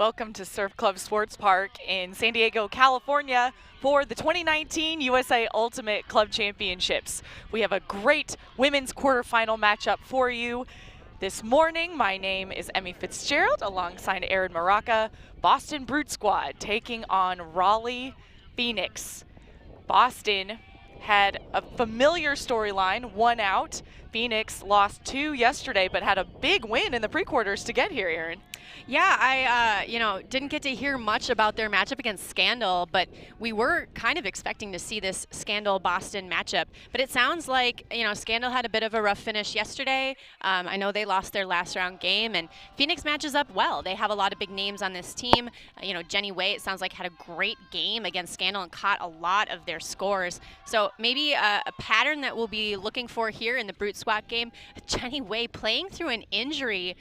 Welcome to Surf Club Sports Park in San Diego, California for the 2019 USA Ultimate Club Championships. We have a great women's quarterfinal matchup for you this morning. My name is Emmy Fitzgerald alongside Erin Maraca. Boston Brute Squad taking on Raleigh Phoenix. Boston had a familiar storyline, one out. Phoenix lost 2 yesterday, but had a big win in the pre-quarters to get here, Erin. Yeah, I didn't get to hear much about their matchup against Scandal, but we were kind of expecting to see this Scandal-Boston matchup. But it sounds like, Scandal had a bit of a rough finish yesterday. I know they lost their last round game, and Phoenix matches up well. They have a lot of big names on this team. Jenny Way, it sounds like, had a great game against Scandal and caught a lot of their scores. So maybe a pattern that we'll be looking for here in the Brute Squad game. Jenny Way playing through an injury,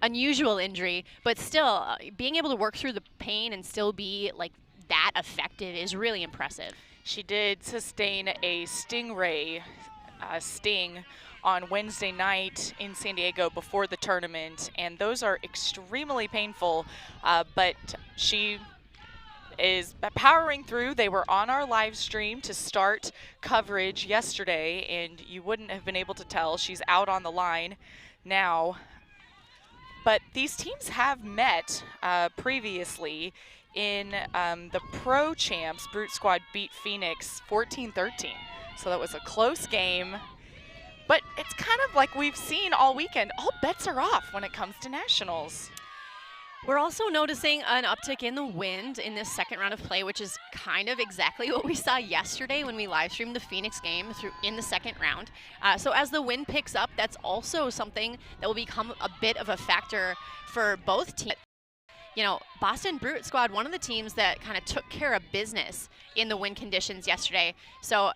unusual injury, but still being able to work through the pain and still be like that effective is really impressive. She did sustain a stingray sting on Wednesday night in San Diego before the tournament, and those are extremely painful, but she is powering through. They were on our live stream to start coverage yesterday, and you wouldn't have been able to tell. She's out on the line now. But these teams have met previously in the Pro Champs. Brute Squad beat Phoenix 14-13. So that was a close game. But it's kind of like we've seen all weekend. All bets are off when it comes to nationals. We're also noticing an uptick in the wind in this second round of play, which is kind of exactly what we saw yesterday when we live streamed the Phoenix game in the second round. So as the wind picks up, that's also something that will become a bit of a factor for both teams. Boston Brute Squad, one of the teams that kind of took care of business in the wind conditions yesterday. So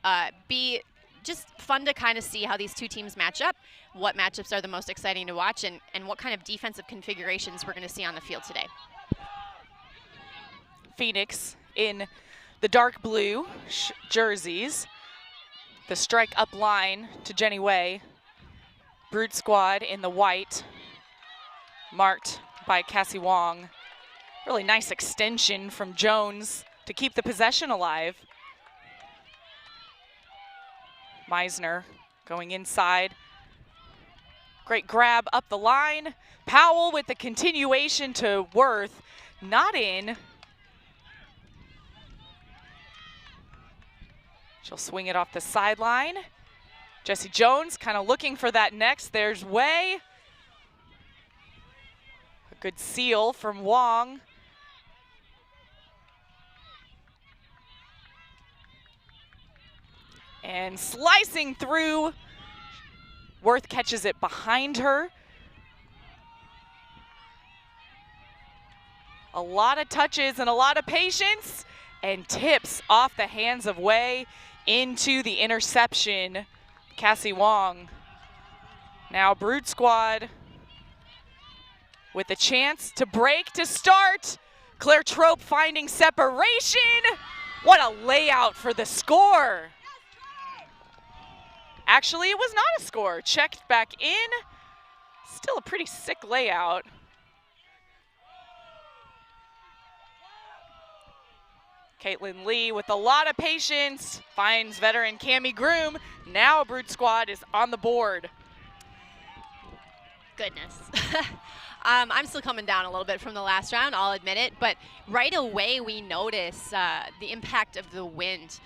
be just fun to kind of see how these two teams match up, what matchups are the most exciting to watch, and what kind of defensive configurations we're going to see on the field today. Phoenix in the dark blue jerseys. The strike up line to Jenny Way. Brute Squad in the white, marked by Cassie Wong. Really nice extension from Jones to keep the possession alive. Meisner going inside. Great grab up the line. Powell with the continuation to Worth. Not in. She'll swing it off the sideline. Jessie Jones kind of looking for that next. There's Way. A good seal from Wong. And slicing through, Worth catches it behind her. A lot of touches and a lot of patience, and tips off the hands of Way into the interception. Cassie Wong. Now Brute Squad with a chance to break to start. Claire Trope finding separation. What a layout for the score. Actually, it was not a score. Checked back in. Still a pretty sick layout. Caitlin Lee with a lot of patience finds veteran Cammie Groom. Now Brute Squad is on the board. Goodness. I'm still coming down a little bit from the last round, I'll admit it, but right away we notice the impact of the wind.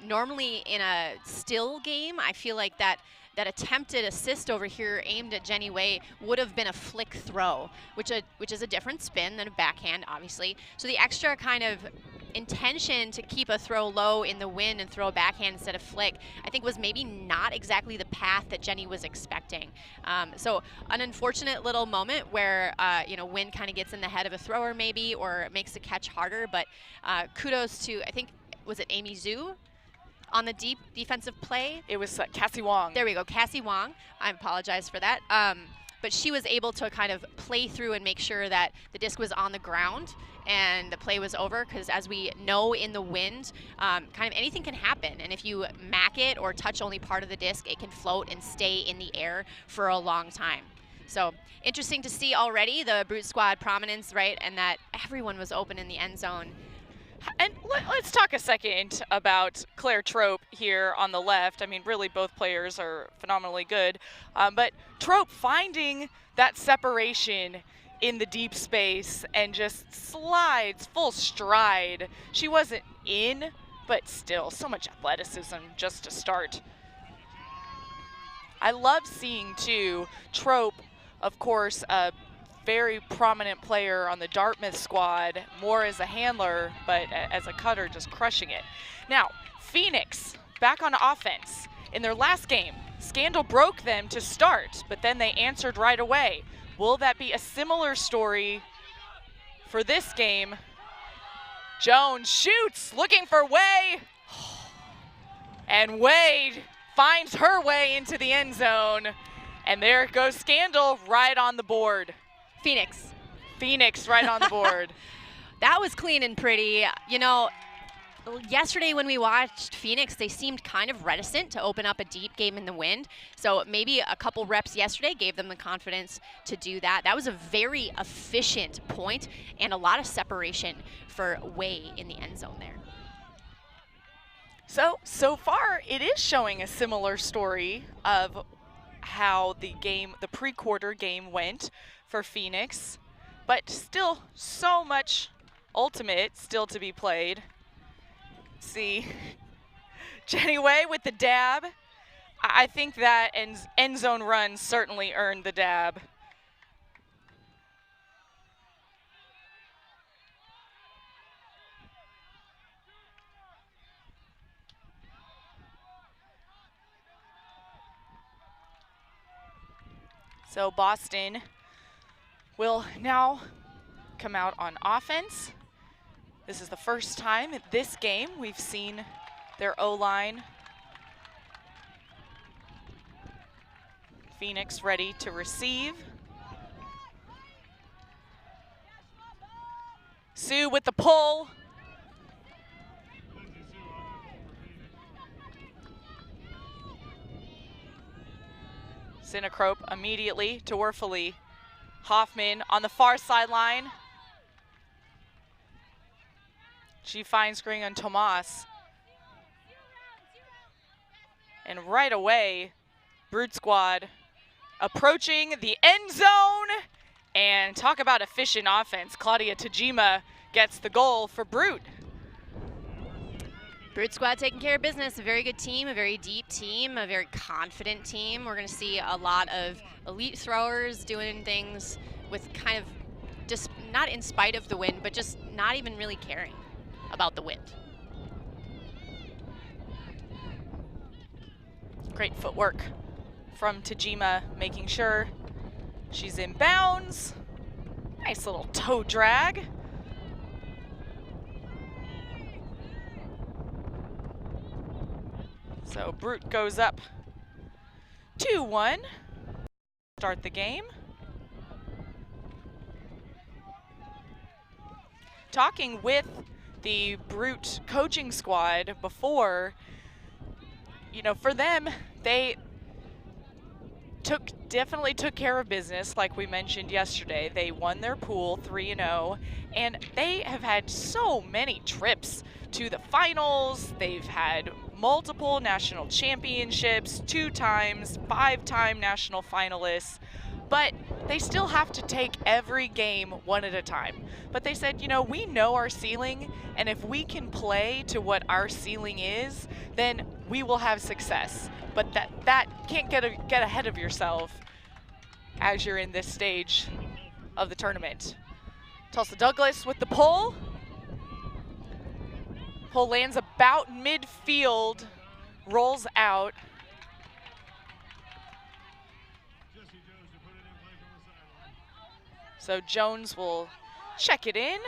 Normally in a still game, I feel like that attempted assist over here aimed at Jenny Way would have been a flick throw, which is a different spin than a backhand, obviously. So the extra kind of intention to keep a throw low in the wind and throw a backhand instead of flick, I think was maybe not exactly the path that Jenny was expecting. So an unfortunate little moment where, wind kind of gets in the head of a thrower maybe, or makes the catch harder, but kudos to, I think, was it Amy Zhu on the deep defensive play? It was Cassie Wong. There we go, Cassie Wong. I apologize for that. But she was able to kind of play through and make sure that the disc was on the ground and the play was over, because as we know in the wind, kind of anything can happen. And if you mack it or touch only part of the disc, it can float and stay in the air for a long time. So interesting to see already the Brute Squad prominence, right? And that everyone was open in the end zone. And let's talk a second about Claire Trope here on the left. I mean, really, both players are phenomenally good. But Trope finding that separation in the deep space and just slides full stride. She wasn't in, but still, so much athleticism just to start. I love seeing, too, Trope, of course, very prominent player on the Dartmouth squad, more as a handler, but as a cutter, just crushing it. Now, Phoenix back on offense. In their last game, Scandal broke them to start, but then they answered right away. Will that be a similar story for this game? Jones shoots, looking for Way, and Wade finds her way into the end zone, and there goes Scandal right on the board. Phoenix right on the board. That was clean and pretty. You know, yesterday when we watched Phoenix, they seemed kind of reticent to open up a deep game in the wind. So maybe a couple reps yesterday gave them the confidence to do that. That was a very efficient point and a lot of separation for Way in the end zone there. So far, it is showing a similar story of how the pre-quarter game went for Phoenix, but still so much ultimate still to be played. See, Jenny Way with the dab. I think that end zone run certainly earned the dab. So Boston will now come out on offense. This is the first time this game we've seen their O-line. Phoenix ready to receive. Sue with the pull. Sinacrope immediately to Werfeli. Hoffman on the far sideline. She finds screen on Tomas. And right away, Brute Squad approaching the end zone. And talk about efficient offense. Claudia Tajima gets the goal for Brute. Brute Squad taking care of business, a very good team, a very deep team, a very confident team. We're going to see a lot of elite throwers doing things with kind of just not in spite of the wind, but just not even really caring about the wind. Great footwork from Tajima, making sure she's in bounds. Nice little toe drag. So Brute goes up 2-1. Start the game. Talking with the Brute coaching squad before, you know, for them, they definitely took care of business, like we mentioned yesterday. They won their pool 3-0, and they have had so many trips to the finals. They've had multiple national championships, 2 times, 5-time national finalists, but they still have to take every game one at a time. But they said, you know, we know our ceiling, and if we can play to what our ceiling is, then we will have success. But that can't get ahead of yourself as you're in this stage of the tournament. Tulsa Douglas with the pull. Pull lands about midfield, rolls out. So Jones will check it in.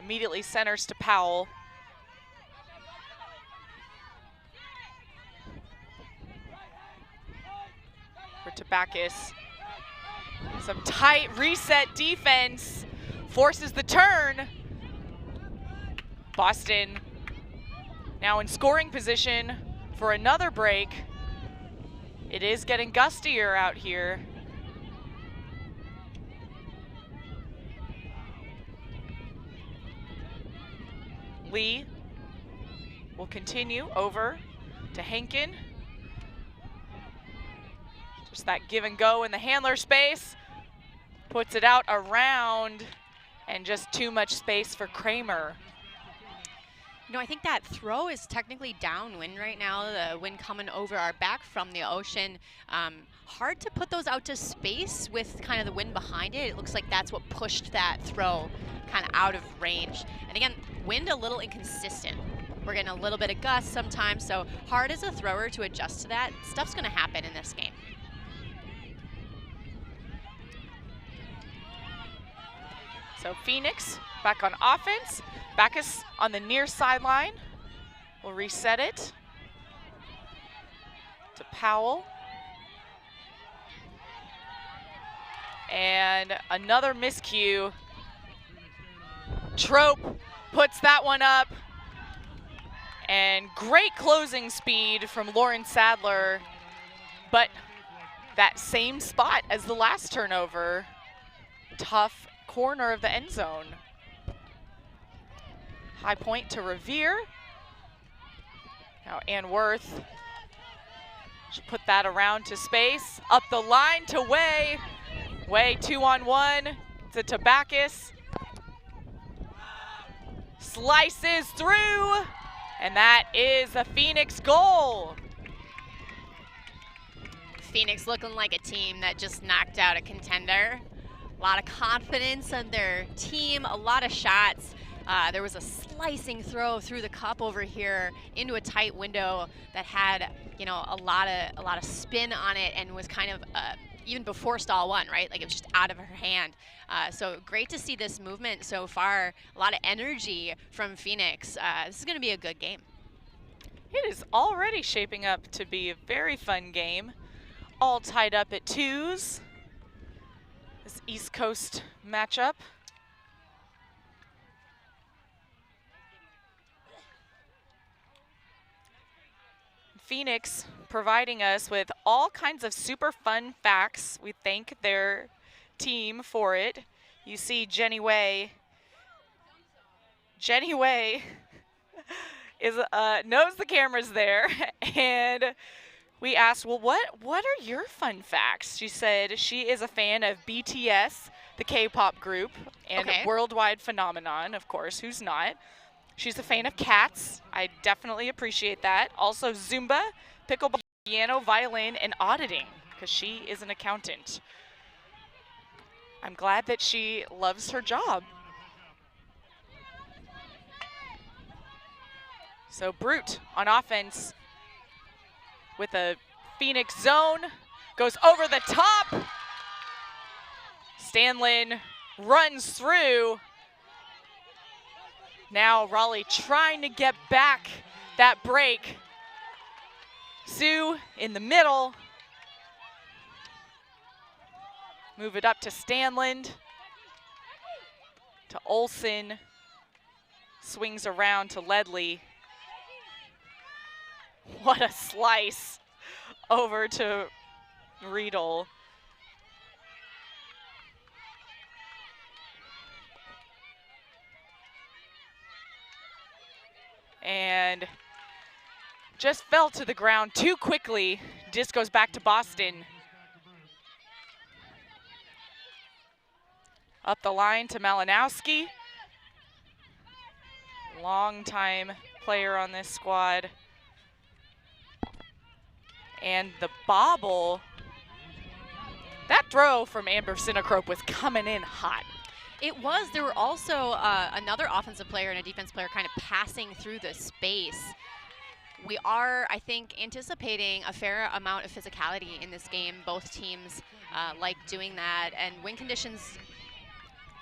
Immediately centers to Powell. For Tabakis. Some tight reset defense. Forces the turn. Boston now in scoring position for another break. It is getting gustier out here. Lee will continue over to Henkin. Just that give and go in the handler space. Puts it out around, and just too much space for Kramer. You know, I think that throw is technically downwind right now, the wind coming over our back from the ocean. Hard to put those out to space with kind of the wind behind it. It looks like that's what pushed that throw kind of out of range. And again, wind a little inconsistent. We're getting a little bit of gusts sometimes, so hard as a thrower to adjust to that. Stuff's gonna happen in this game. So Phoenix back on offense. Backus on the near sideline. We'll reset it to Powell. And another miscue. Trope puts that one up. And great closing speed from Lauren Sadler. But that same spot as the last turnover. Tough corner of the end zone. High point to Revere. Now Ann Worth should put that around to space. Up the line to Way. Way 2-on-1 to Tabakis. Slices through, and that is a Phoenix goal. Phoenix looking like a team that just knocked out a contender. A lot of confidence in their team, a lot of shots. There was a slicing throw through the cup over here into a tight window that had, you know, a lot of spin on it and was kind of even before stall one, right? Like it was just out of her hand. So great to see this movement so far. A lot of energy from Phoenix. This is going to be a good game. It is already shaping up to be a very fun game. All tied up at 2s. This East Coast matchup. Phoenix providing us with all kinds of super fun facts. We thank their team for it. You see Jenny Way. Jenny Way is knows the camera's there, and we asked, well, what are your fun facts? She said she is a fan of BTS, the K-pop group, and Okay. worldwide phenomenon, of course, who's not? She's a fan of cats. I definitely appreciate that. Also Zumba, pickleball, piano, violin, and auditing, because she is an accountant. I'm glad that she loves her job. So Brute on offense with a Phoenix zone, goes over the top. Stanlin runs through. Now Raleigh trying to get back that break. Sue in the middle. Move it up to Stanland. To Olsen. Swings around to Ledley. What a slice over to Riedel. And just fell to the ground too quickly. Disc goes back to Boston. Up the line to Malinowski. Long-time player on this squad. And the bobble, that throw from Amber Sinacrope was coming in hot. It was. There were also another offensive player and a defense player kind of passing through the space. We are, I think, anticipating a fair amount of physicality in this game. Both teams like doing that, and wind conditions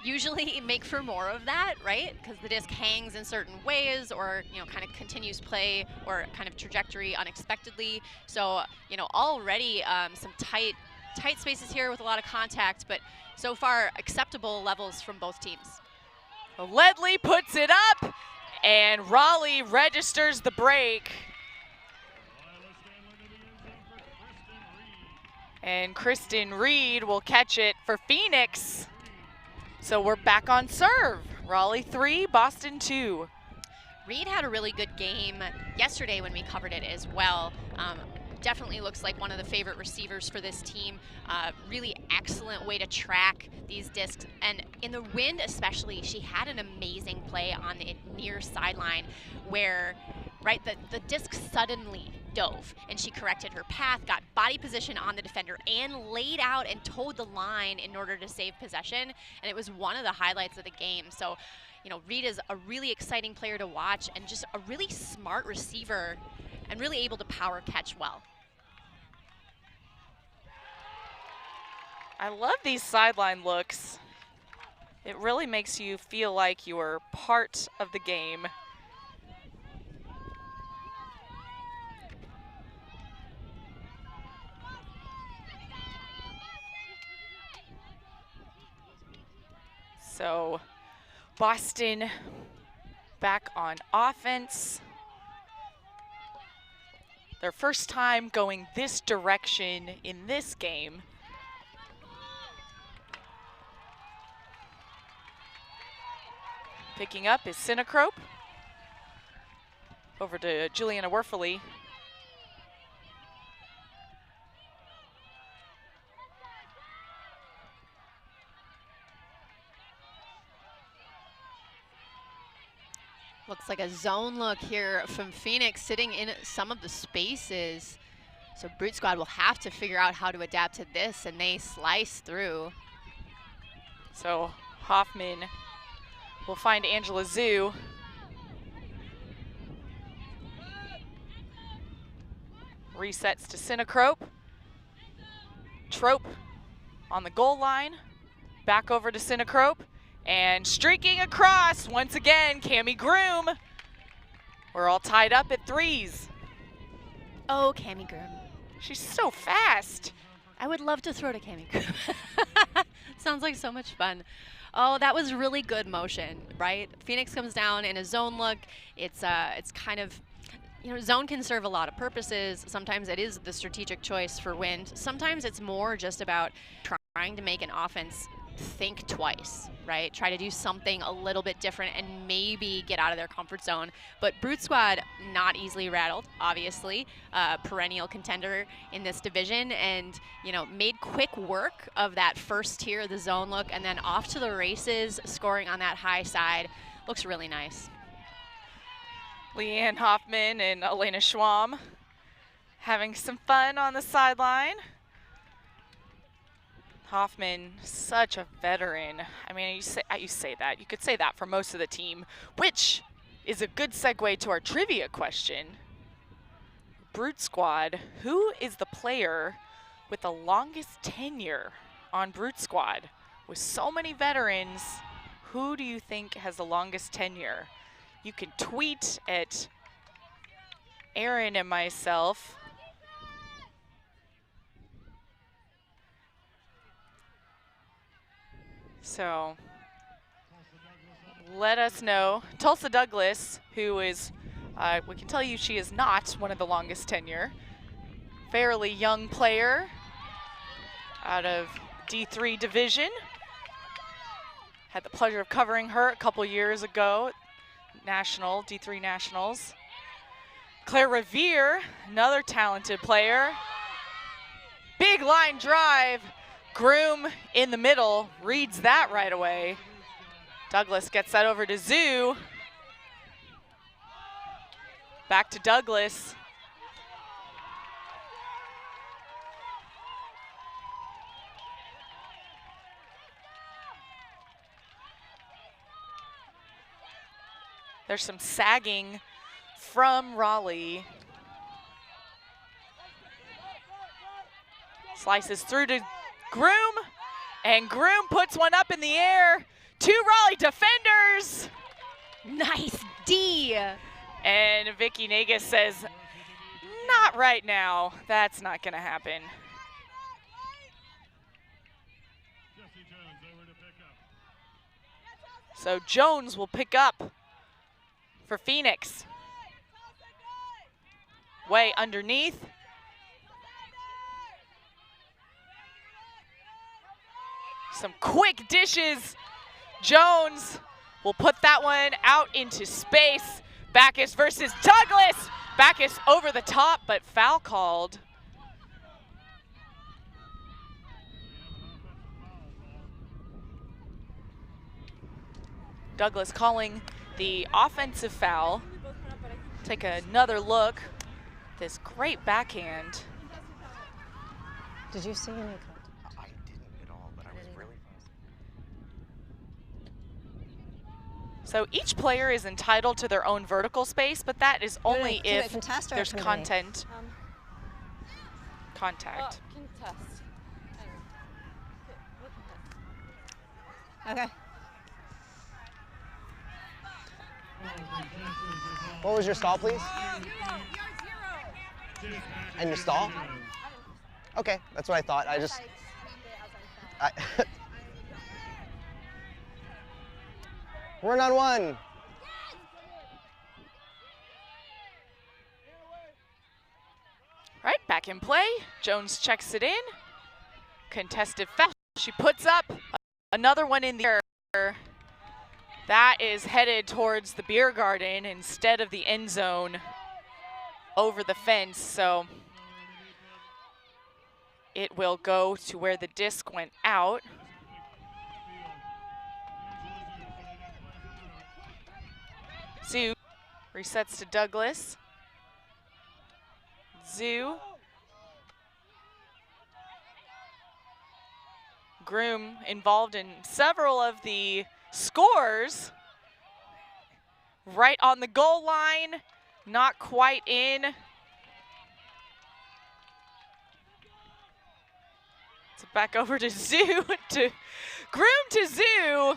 usually make for more of that, right? Because the disc hangs in certain ways, or kind of continues play or kind of trajectory unexpectedly. So already some tight spaces here with a lot of contact, but so far acceptable levels from both teams. Ledley puts it up, and Raleigh registers the break. And Kristen Reed will catch it for Phoenix. So we're back on serve. Raleigh 3, Boston 2. Reed had a really good game yesterday when we covered it as well. Definitely looks like one of the favorite receivers for this team. Really excellent way to track these discs. And in the wind especially, she had an amazing play on the near sideline where the disc suddenly dove and she corrected her path, got body position on the defender, and laid out and towed the line in order to save possession. And it was one of the highlights of the game. So, you know, Reed is a really exciting player to watch and just a really smart receiver and really able to power catch well. I love these sideline looks. It really makes you feel like you're part of the game. So Boston back on offense. Their first time going this direction in this game. Picking up is Sinacrope. Over to Juliana Werfele. Looks like a zone look here from Phoenix sitting in some of the spaces. So Brute Squad will have to figure out how to adapt to this, and they slice through. So Hoffman will find Angela Zhu. Resets to Sinacrope. Trope on the goal line. Back over to Sinacrope. And streaking across, once again, Cami Groom. We're all tied up at threes. Oh, Cami Groom. She's so fast. I would love to throw to Cami Groom. Sounds like so much fun. Oh, that was really good motion, right? Phoenix comes down in a zone look. It's kind of, you know, zone can serve a lot of purposes. Sometimes it is the strategic choice for wind. Sometimes it's more just about trying to make an offense think twice, right? Try to do something a little bit different and maybe get out of their comfort zone. But Brute Squad, not easily rattled, obviously. Perennial contender in this division, and, you know, made quick work of that first tier of the zone look, and then off to the races, scoring on that high side. Looks really nice. Leanne Hoffman and Elena Schwam having some fun on the sideline. Hoffman, such a veteran. I mean, you say that. You could say that for most of the team, which is a good segue to our trivia question. Brute Squad, who is the player with the longest tenure on Brute Squad? With so many veterans, who do you think has the longest tenure? You can tweet at Aaron and myself. So let us know. Tulsa Douglas, who is, we can tell you she is not one of the longest tenure. Fairly young player out of D3 division. Had the pleasure of covering her a couple years ago, national, D3 nationals. Claire Revere, another talented player. Big line drive. Groom in the middle, reads that right away. Douglas gets that over to Zhu. Back to Douglas. There's some sagging from Raleigh. Slices through to Groom, and Groom puts one up in the air. Two Raleigh defenders. Nice D. And Vicky Nagus says, not right now. That's not going to happen. So Jones will pick up for Phoenix. Way underneath. Some quick dishes. Jones will put that one out into space. Backus versus Douglas. Backus over the top, but foul called. Douglas calling the offensive foul. Take another look. This great backhand. Did you see any? I didn't at all, but I was really fast. So each player is entitled to their own vertical space, but that is only if there's contact. Contest. Okay. What was your stall, please? And your stall? Okay, that's what I thought. We're on one. Right, back in play. Jones checks it in. Contested foul. She puts up another one in the air. That is headed towards the beer garden instead of the end zone over the fence. So it will go to where the disc went out. Zoo resets to Douglas. Zoo. Groom involved in several of the scores. Right on the goal line, not quite in. So back over to Zoo, to Groom to Zoo,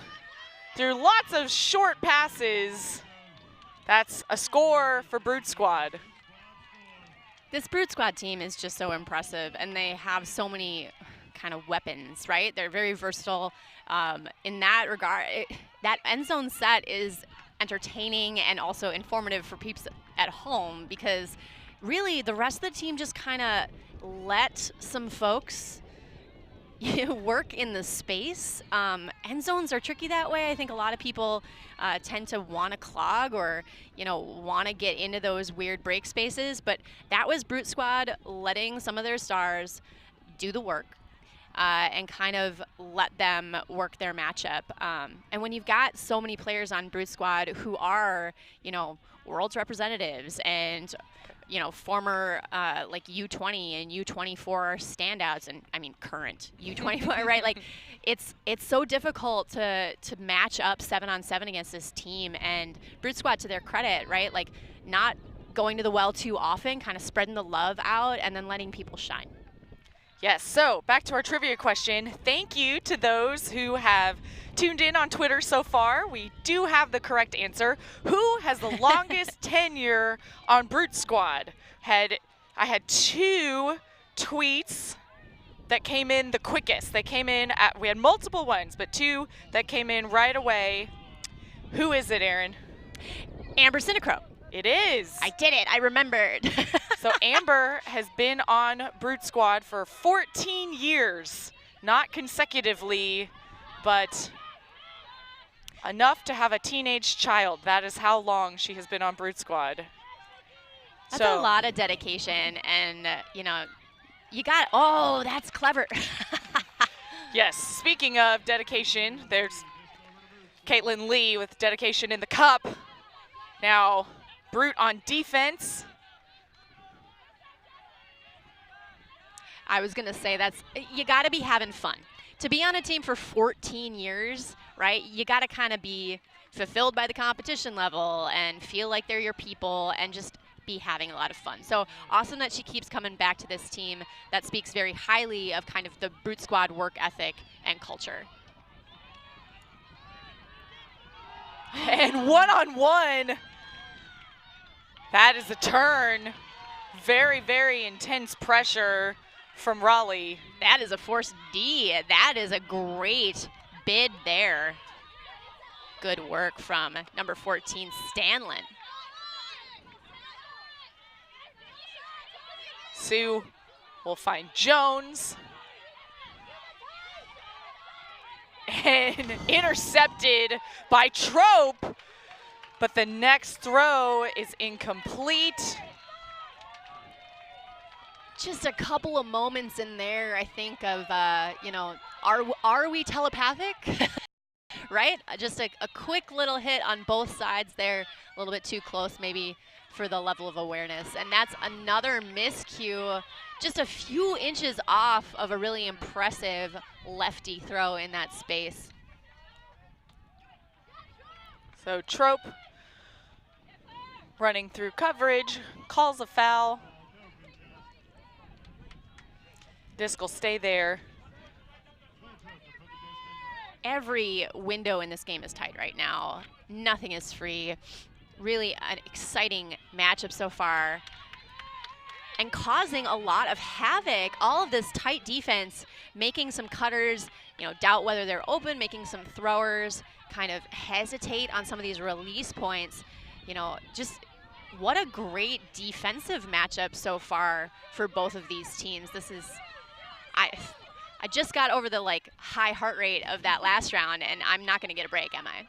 through lots of short passes. That's a score for Brute Squad. This Brute Squad team is just so impressive, and they have so many kind of weapons, right? They're very versatile. In that regard, that end zone set is entertaining and also informative for peeps at home, because really the rest of the team just kind of let some folks work in the space. End zones are tricky that way. I think a lot of people tend to want to clog or, want to get into those weird break spaces, but that was Brute Squad letting some of their stars do the work. And kind of let them work their matchup. And when you've got so many players on Brute Squad who are, world's representatives and, former like U20 and U24 standouts, and I mean current U24, right? Like it's so difficult to match up 7-on-7 against this team. And Brute Squad, to their credit, right? Like not going to the well too often, kind of spreading the love out and then letting people shine. Yes, so back to our trivia question. Thank you to those who have tuned in on Twitter so far. We do have the correct answer. Who has the longest tenure on Brute Squad? I had 2 tweets that came in the quickest. They came in we had multiple ones, but 2 that came in right away. Who is it, Aaron? Amber Cinecro. It is. I did it. I remembered. So Amber has been on Brute Squad for 14 years, not consecutively, but enough to have a teenage child. That is how long she has been on Brute Squad. That's a lot of dedication, and you got. Oh, that's clever. Yes. Speaking of dedication, there's Caitlin Lee with dedication in the cup. Now, Brute on defense. I was going to say you got to be having fun. To be on a team for 14 years, right, you got to kind of be fulfilled by the competition level and feel like they're your people and just be having a lot of fun. So awesome that she keeps coming back to this team. That speaks very highly of kind of the Brute Squad work ethic and culture. And one-on-one. That is a turn. Very, very intense pressure from Raleigh. That is a force D. That is a great bid there. Good work from number 14, Stanlin. Sue will find Jones. And intercepted by Trope. but the next throw is incomplete. Just a couple of moments in there, I think, of, you know, are we telepathic? Right? Just a quick little hit on both sides there, a little bit too close maybe for the level of awareness. And that's another miscue, just a few inches off of a really impressive lefty throw in that space. So Trope running through coverage, calls a foul. Disc will stay there. Every window in this game is tight right now. Nothing is free. Really an exciting matchup so far. And causing a lot of havoc. All of this tight defense, making some cutters, you know, doubt whether they're open, making some throwers kind of hesitate on some of these release points. You know, just what a great defensive matchup so far for both of these teams. This is, I just got over the like high heart rate of that last round, and I'm not gonna get a break, am I?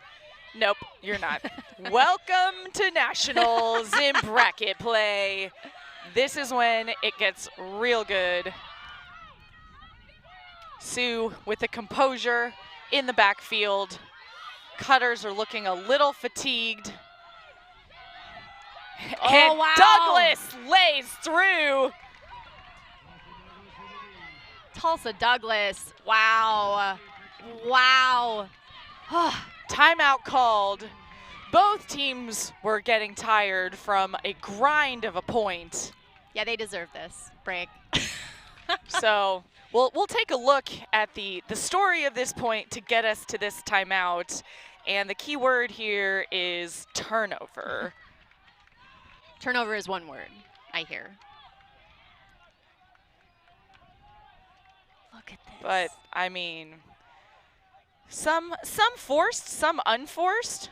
Nope, you're not. Welcome to Nationals in bracket play. This is when it gets real good. Sue with the composure in the backfield. Cutters are looking a little fatigued. Oh, and wow. Douglas lays through. Tulsa Douglas, wow, wow. Timeout called. Both teams were getting tired from a grind of a point. Yeah, they deserve this break. So we'll take a look at the story of this point to get us to this timeout. And the key word here is turnover. Turnover is one word, I hear. Look at this. But I mean, some forced, some unforced.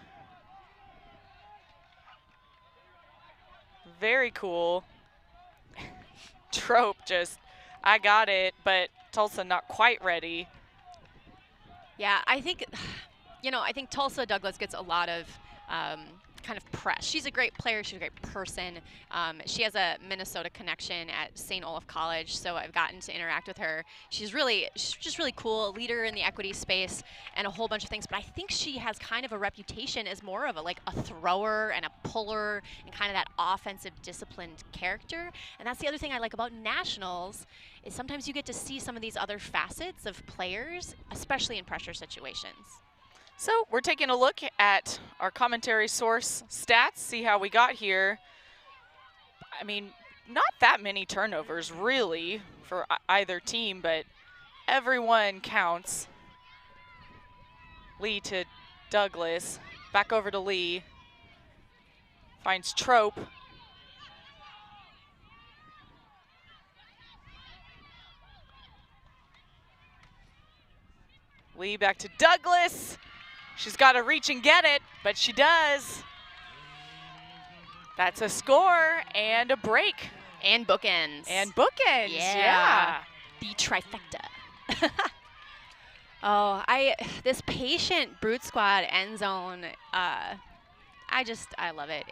Very cool. Trope just, I got it, but Tulsa not quite ready. Yeah, I think, you know, I think Tulsa Douglas gets a lot of kind of press. She's a great player. She's a great person. She has a Minnesota connection at St. Olaf College, so I've gotten to interact with her. She's just really cool, a leader in the equity space and a whole bunch of things, but I think she has kind of a reputation as more of a thrower and a puller and kind of that offensive disciplined character. And that's the other thing I like about Nationals is sometimes you get to see some of these other facets of players, especially in pressure situations. So we're taking a look at our commentary source stats, see how we got here. I mean, not that many turnovers really for either team, but everyone counts. Lee to Douglas, back over to Lee. Finds Trope. Lee back to Douglas. She's got to reach and get it, but she does. That's a score and a break. And bookends. And bookends, yeah. The trifecta. Oh, this patient Brute Squad end zone, I love it.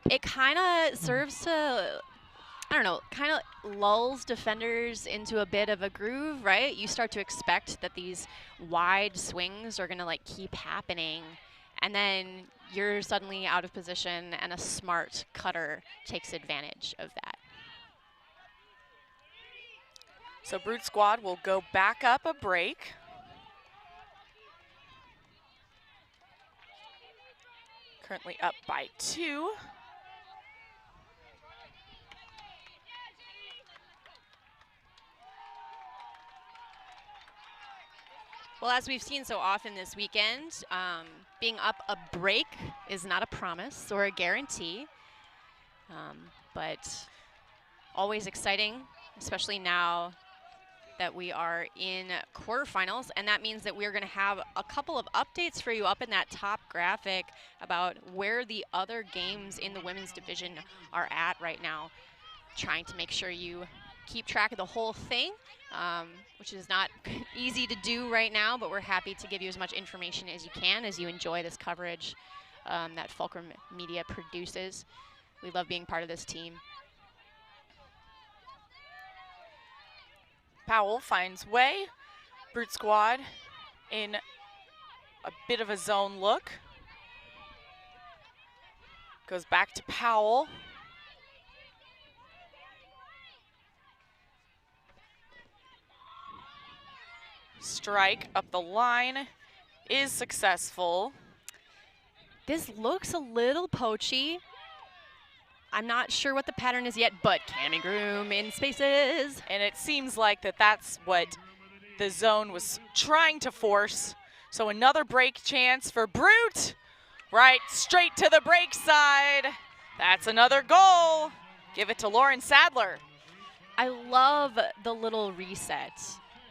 It kind of serves to, I don't know, kind of lulls defenders into a bit of a groove, right? You start to expect that these wide swings are gonna keep happening, and then you're suddenly out of position and a smart cutter takes advantage of that. So Brute Squad will go back up a break. Currently up by 2. Well, as we've seen so often this weekend, being up a break is not a promise or a guarantee, but always exciting, especially now that we are in quarterfinals, and that means that we're going to have a couple of updates for you up in that top graphic about where the other games in the women's division are at right now, trying to make sure you keep track of the whole thing, which is not easy to do right now, but we're happy to give you as much information as you can as you enjoy this coverage that Fulcrum Media produces. We love being part of this team. Powell finds Way. Brute Squad in a bit of a zone look. Goes back to Powell. Strike up the line is successful. This looks a little poachy. I'm not sure what the pattern is yet, but Cami Groom in spaces. And it seems like that's what the zone was trying to force. So another break chance for Brute. Right, straight to the break side. That's another goal. Give it to Lauren Sadler. I love the little reset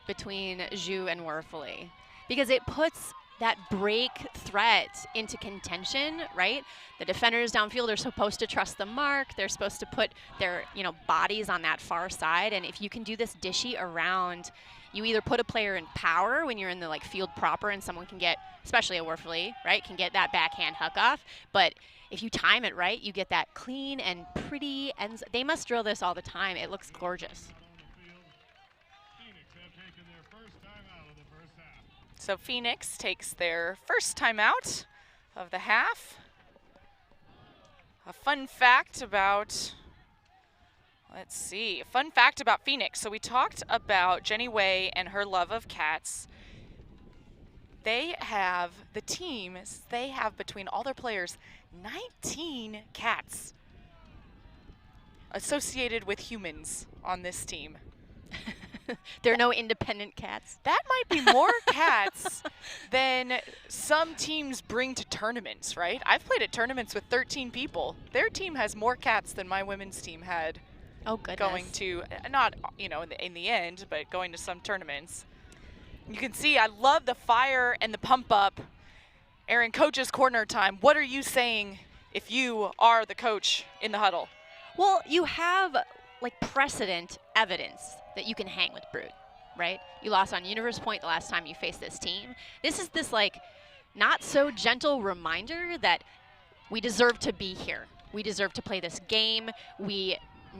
between Zhu and Werfele because it puts that break threat into contention, right? The defenders downfield are supposed to trust the mark. They're supposed to put their, bodies on that far side. And if you can do this dishy around, you either put a player in power when you're in the field proper and someone can get, especially a Werfele, right, can get that backhand hook off. But if you time it right, you get that clean and pretty ends. They must drill this all the time. It looks gorgeous. So Phoenix takes their first timeout of the half. A fun fact about, a fun fact about Phoenix. So we talked about Jenny Way and her love of cats. They have between all their players 19 cats associated with humans on this team. There are no independent cats. That might be more cats than some teams bring to tournaments, right? I've played at tournaments with 13 people. Their team has more cats than my women's team had. Oh, goodness. Going to, not, in the end, but going to some tournaments. You can see I love the fire and the pump up. Erin, coach's corner time. What are you saying if you are the coach in the huddle? Well, you have precedent evidence that you can hang with Brute, right? You lost on Universe Point the last time you faced this team. This is this not so gentle reminder that we deserve to be here. We deserve to play this game. We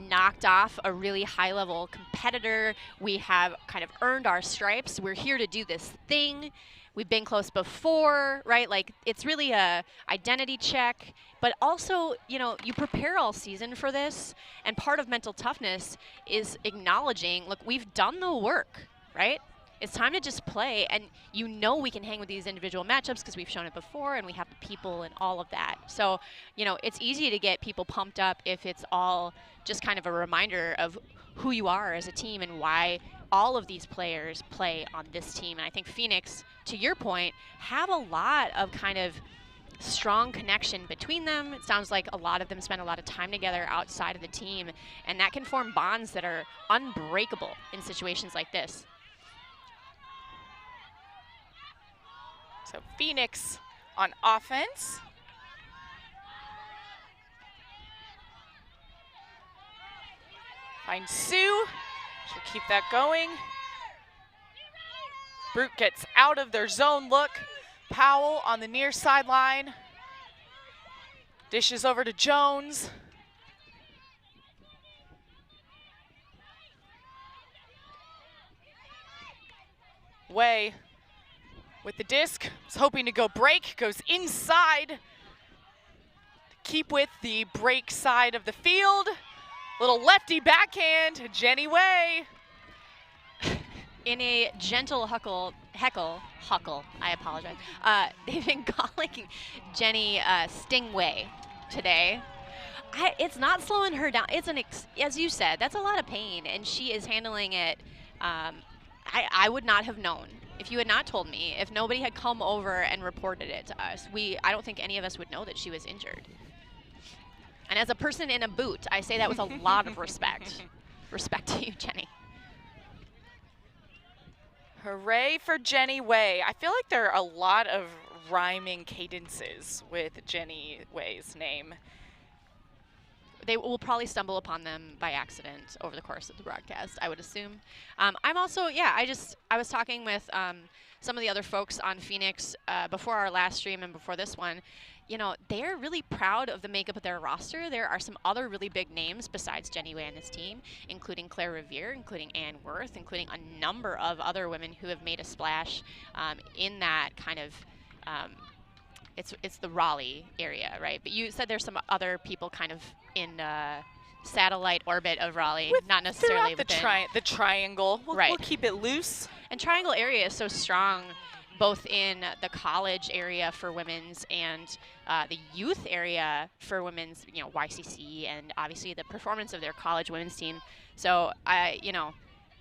knocked off a really high-level competitor. We have kind of earned our stripes. We're here to do this thing. We've been close before, right? It's really a identity check, but also, you prepare all season for this, and part of mental toughness is acknowledging, look, we've done the work, right? It's time to just play, and we can hang with these individual matchups because we've shown it before, and we have the people and all of that. So, it's easy to get people pumped up if it's all just kind of a reminder of who you are as a team and why all of these players play on this team. And I think Phoenix, to your point, have a lot of kind of strong connection between them. It sounds like a lot of them spend a lot of time together outside of the team, and that can form bonds that are unbreakable in situations like this. So Phoenix on offense. Finds Sue. She'll keep that going. Brute gets out of their zone look. Powell on the near sideline. Dishes over to Jones. Way with the disc, is hoping to go break, goes inside to keep with the break side of the field. Little lefty backhand, Jenny Way. In a gentle heckle, I apologize. They've been calling Jenny Stingway today. It's not slowing her down. It's as you said, that's a lot of pain, and she is handling it. I would not have known if you had not told me, if nobody had come over and reported it to us. I don't think any of us would know that she was injured. And as a person in a boot, I say that with a lot of respect. Respect to you, Jenny. Hooray for Jenny Way. I feel like there are a lot of rhyming cadences with Jenny Way's name. They will probably stumble upon them by accident over the course of the broadcast, I would assume. I'm also, I was talking with some of the other folks on Phoenix before our last stream and before this one. you know, they're really proud of the makeup of their roster. There are some other really big names besides Jenny Way and this team, including Claire Revere, including Ann Worth, including a number of other women who have made a splash in that kind of, it's the Raleigh area, right? But you said there's some other people kind of in satellite orbit of Raleigh, not necessarily throughout the triangle. Right. We'll keep it loose. And triangle area is so strong, both in the college area for women's and the youth area for women's, you know, YCC, and obviously the performance of their college women's team. So, you know,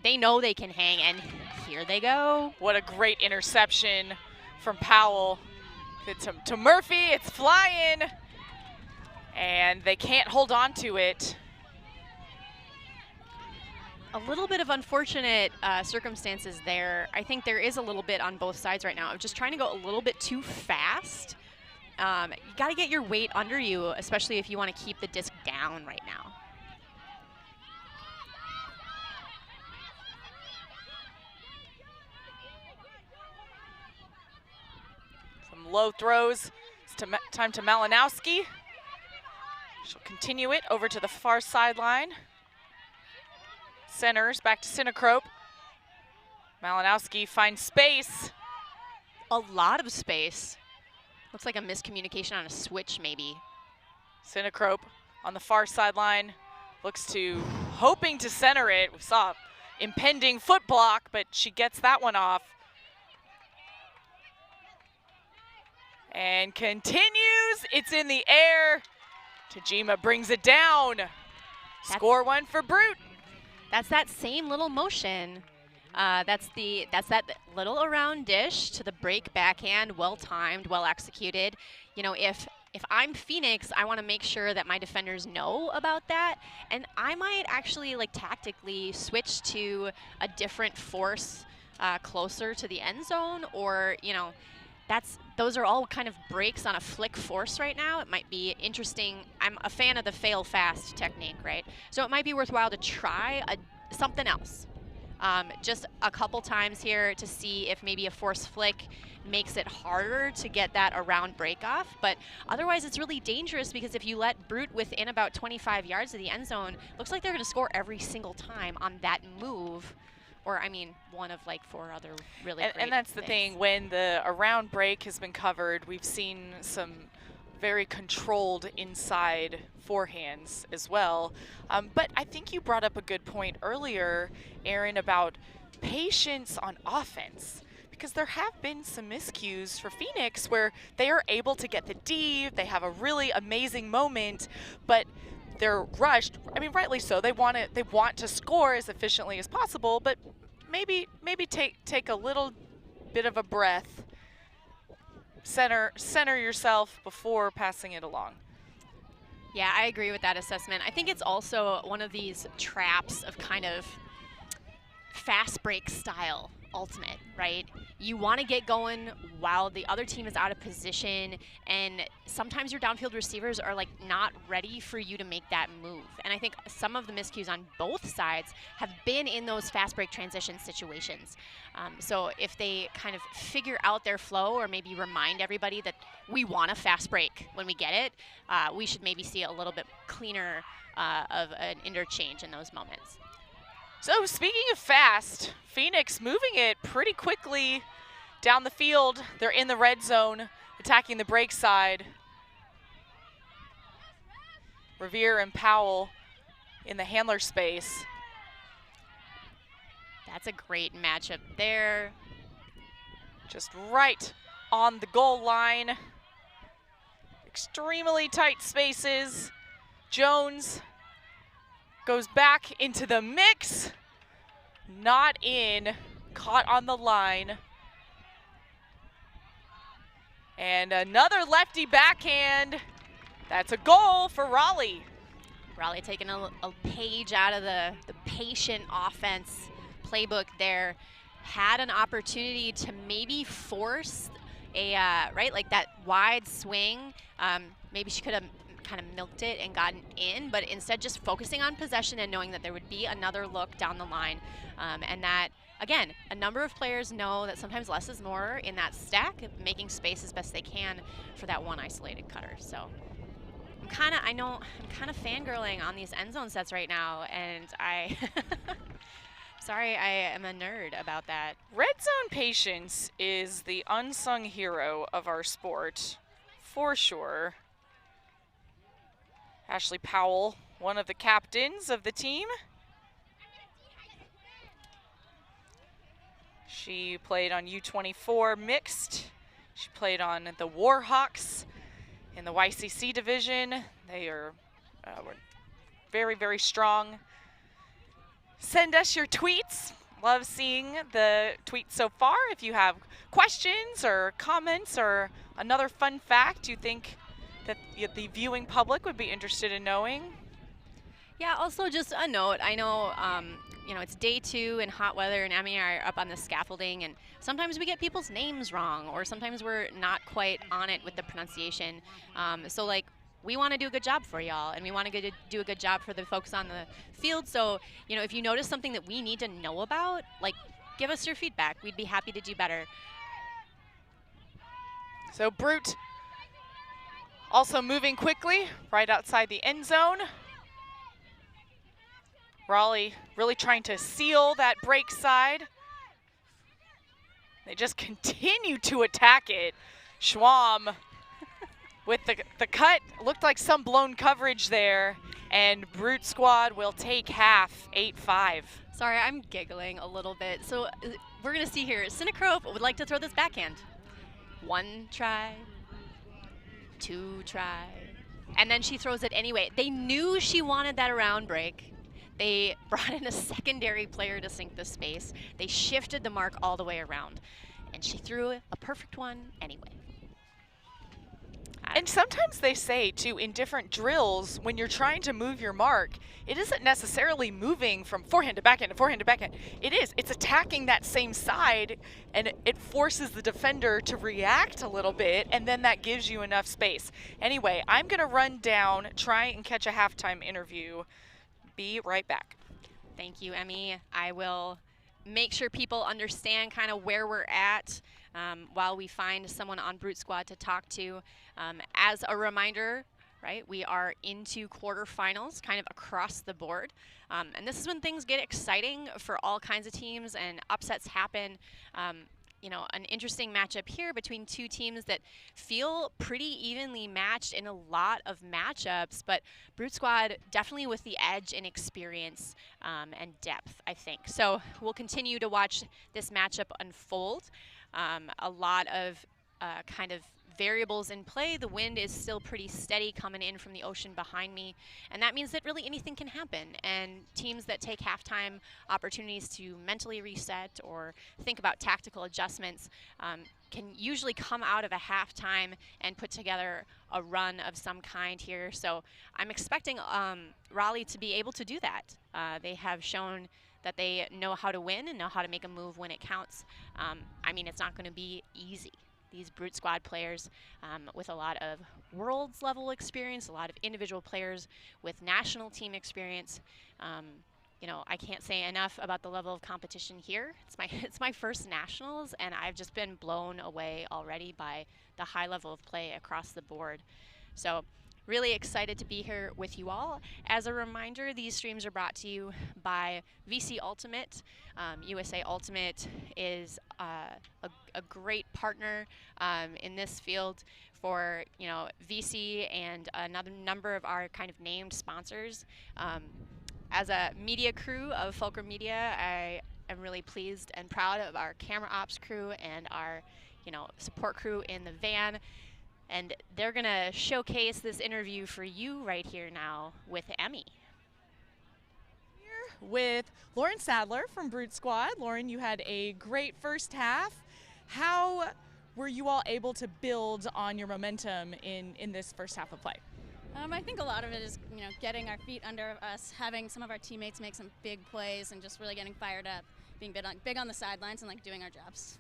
they know they can hang, and here they go. What a great interception from Powell to Murphy. It's flying, and they can't hold on to it. A little bit of unfortunate circumstances there. I think there is a little bit on both sides right now. I'm just trying to go a little bit too fast. You got to get your weight under you, especially if you want to keep the disc down right now. Some low throws. It's time to Malinowski. She'll continue it over to the far sideline. Centers back to Sinacrope. Malinowski finds space. A lot of space. Looks like a miscommunication on a switch, maybe. Sinacrope on the far sideline hoping to center it. We saw impending foot block, but she gets that one off. And continues. It's in the air. Tajima brings it down. Score one for Brute. That's that same little motion. That's that little around dish to the break backhand, well timed, well executed. You know, if I'm Phoenix, I want to make sure that my defenders know about that, and I might actually like tactically switch to a different force closer to the end zone, or you know, those are all kind of breaks on a flick force right now. It might be interesting. I'm a fan of the fail fast technique, right? So it might be worthwhile to try something else. Just a couple times here to see if maybe a force flick makes it harder to get that around break off. But otherwise, it's really dangerous because if you let Brute within about 25 yards of the end zone, looks like they're going to score every single time on that move. Or, I mean, one of like 4 other really great And that's the things. thing, when the around break has been covered, we've seen some very controlled inside forehands as well. But I think you brought up a good point earlier, Aaron, about patience on offense. Because there have been some miscues for Phoenix where they are able to get the D, they have a really amazing moment, but they're rushed. I mean, rightly so. They want to score as efficiently as possible, but maybe take a little bit of a breath. Center yourself before passing it along. Yeah, I agree with that assessment. I think it's also one of these traps of kind of fast break style ultimate, right? You want to get going while the other team is out of position, and sometimes your downfield receivers are like not ready for you to make that move. And I think some of the miscues on both sides have been in those fast break transition situations. So if they kind of figure out their flow, or maybe remind everybody that we want a fast break when we get it, we should maybe see a little bit cleaner of an interchange in those moments. So speaking of fast, Phoenix moving it pretty quickly down the field. They're in the red zone, attacking the break side. Revere and Powell in the handler space. That's a great matchup there. Just right on the goal line. Extremely tight spaces. Jones goes back into the mix. Not in, caught on the line. And another lefty backhand. That's a goal for Raleigh. Raleigh taking a page out of the patient offense playbook there. Had an opportunity to maybe force a, right, like that wide swing. Maybe she could have kind of milked it and gotten in, but instead just focusing on possession and knowing that there would be another look down the line. And that again, a number of players know that sometimes less is more in that stack, making space as best they can for that one isolated cutter. So I'm kind of fangirling on these end zone sets right now, and I, sorry, I am a nerd about that. Red zone patience is the unsung hero of our sport, for sure. Ashley Powell, one of the captains of the team. She played on U24 mixed. She played on the Warhawks in the YCC division. They were very, very strong. Send us your tweets. Love seeing the tweets so far. If you have questions or comments or another fun fact you think that the viewing public would be interested in knowing. Yeah, also just a note, I know, you know, it's day 2 and hot weather, and Emmy are up on the scaffolding, and sometimes we get people's names wrong, or sometimes we're not quite on it with the pronunciation. So like, we want to do a good job for y'all, and we want to do a good job for the folks on the field. So, you know, if you notice something that we need to know about, like, give us your feedback. We'd be happy to do better. So Brute also moving quickly right outside the end zone. Raleigh really trying to seal that break side. They just continue to attack it. Schwam with the cut, looked like some blown coverage there, and Brute Squad will take half, 8-5. Sorry, I'm giggling a little bit. So we're going to see here, Cinekrop would like to throw this backhand. 1 try, 2 try, and then she throws it anyway. They knew she wanted that around break. They brought in a secondary player to sink the space. They shifted the mark all the way around, and she threw a perfect one anyway. And sometimes they say, too, in different drills, when you're trying to move your mark, it isn't necessarily moving from forehand to backhand to forehand to backhand. It's attacking that same side, and it forces the defender to react a little bit, and then that gives you enough space. Anyway, I'm going to run down, try and catch a halftime interview. Be right back. Thank you, Emmy. I will make sure people understand kind of where we're at while we find someone on Brute Squad to talk to. As a reminder, right, we are into quarterfinals kind of across the board. And this is when things get exciting for all kinds of teams and upsets happen. You know, an interesting matchup here between 2 teams that feel pretty evenly matched in a lot of matchups, but Brute Squad definitely with the edge in experience and depth, I think. So we'll continue to watch this matchup unfold. A lot of kind of variables in play. The wind is still pretty steady coming in from the ocean behind me, and that means that really anything can happen, and teams that take halftime opportunities to mentally reset or think about tactical adjustments can usually come out of a halftime and put together a run of some kind here. So I'm expecting Raleigh to be able to do that. They have shown that they know how to win and know how to make a move when it counts. I mean, it's not going to be easy. These Brute Squad players with a lot of worlds level experience, a lot of individual players with national team experience. You know, I can't say enough about the level of competition here. It's my first nationals, and I've just been blown away already by the high level of play across the board. So really excited to be here with you all. As a reminder, these streams are brought to you by VC Ultimate. USA Ultimate is a great partner in this field for, you know, VC and another number of our kind of named sponsors. As a media crew of Fulcrum Media, I am really pleased and proud of our camera ops crew and our, you know, support crew in the van. And they're going to showcase this interview for you right here now with Emmy. Here with Lauren Sadler from Brute Squad. Lauren, you had a great first half. How were you all able to build on your momentum in this first half of play? I think a lot of it is, you know, getting our feet under us, having some of our teammates make some big plays, and just really getting fired up, being big on the sidelines and like doing our jobs.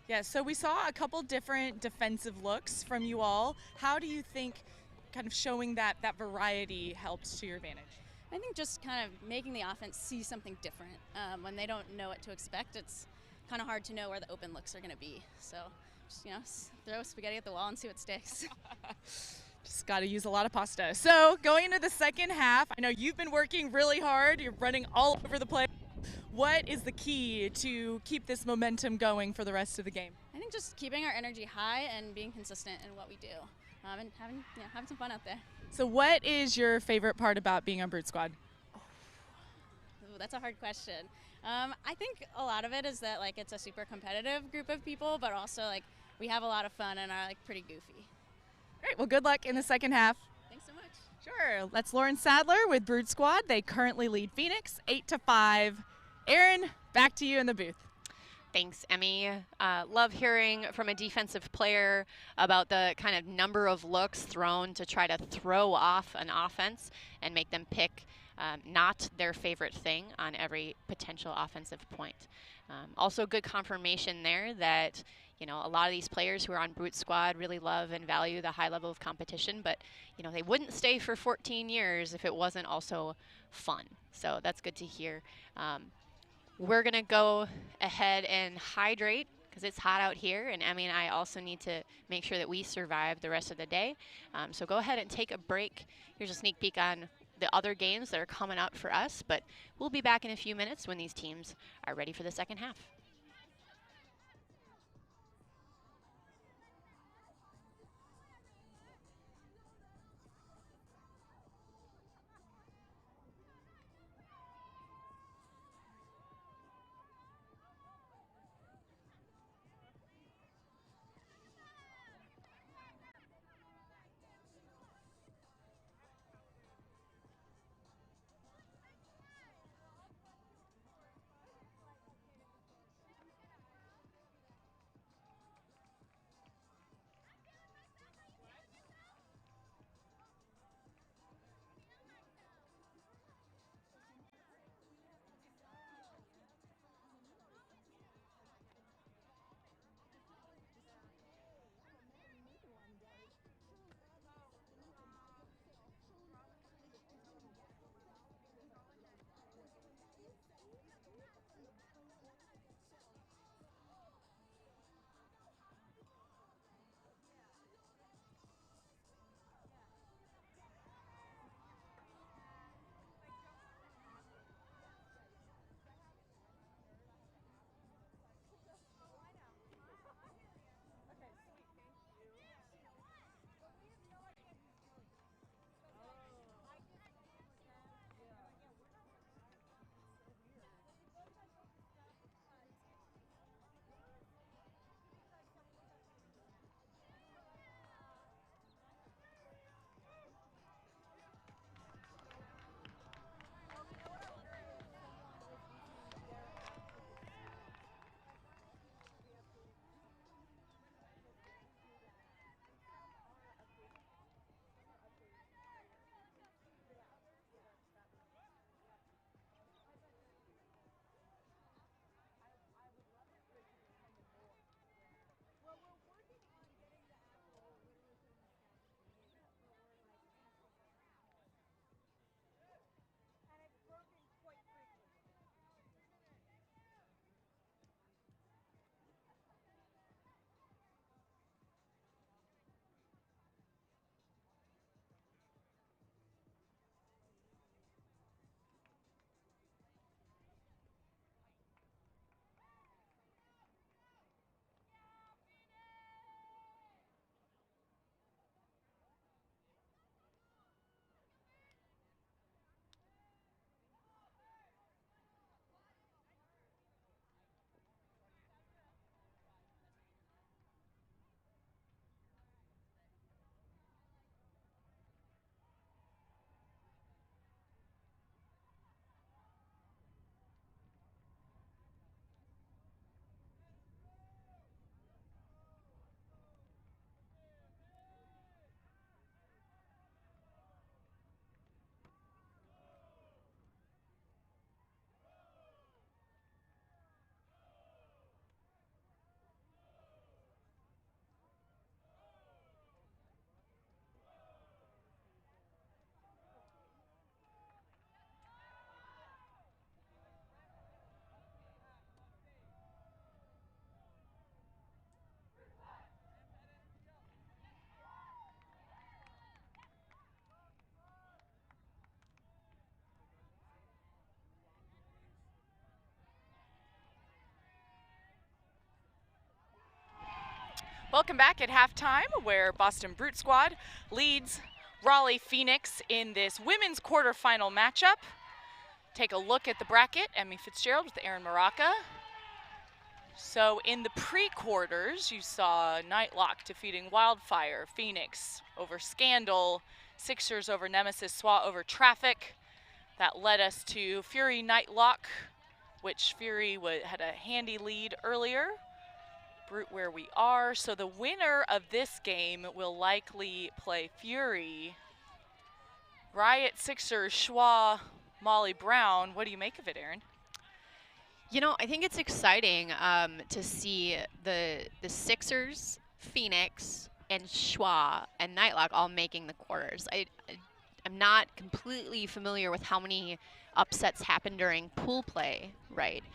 Yeah, so we saw a couple different defensive looks from you all. How do you think kind of showing that variety helps to your advantage? I think just kind of making the offense see something different. When they don't know what to expect, it's kind of hard to know where the open looks are going to be. So just, throw spaghetti at the wall and see what sticks. Just got to use a lot of pasta. So going into the second half, I know you've been working really hard. You're running all over the place. What is the key to keep this momentum going for the rest of the game? I think just keeping our energy high and being consistent in what we do, and having some fun out there. So what is your favorite part about being on Brute Squad? Ooh, that's a hard question. I think a lot of it is that it's a super competitive group of people, but also we have a lot of fun and are pretty goofy. Great. Well, good luck in the second half. Thanks so much. Sure. That's Lauren Sadler with Brood Squad. They currently lead Phoenix 8-5. Aaron, back to you in the booth. Thanks, Emmy. Love hearing from a defensive player about the kind of number of looks thrown to try to throw off an offense and make them pick not their favorite thing on every potential offensive point. Also good confirmation there that a lot of these players who are on Brute Squad really love and value the high level of competition, but they wouldn't stay for 14 years if it wasn't also fun. So that's good to hear. We're gonna go ahead and hydrate because it's hot out here, and Emmy and I also need to make sure that we survive the rest of the day. So go ahead and take a break. Here's a sneak peek on the other games that are coming up for us, but we'll be back in a few minutes when these teams are ready for the second half. Welcome back at halftime, where Boston Brute Squad leads Raleigh Phoenix in this women's quarterfinal matchup. Take a look at the bracket. Emmy Fitzgerald with Aaron Maraca. So in the pre-quarters, you saw Nightlock defeating Wildfire, Phoenix over Scandal, Sixers over Nemesis, SWAT over Traffic. That led us to Fury Nightlock, which Fury had a handy lead earlier. Brute where we are. So the winner of this game will likely play Fury. Riot, Sixers, Schwa, Molly Brown. What do you make of it, Aaron? You know, I think it's exciting to see the Sixers, Phoenix, and Schwa and Nightlock all making the quarters. I'm not completely familiar with how many upsets happen during pool play, right?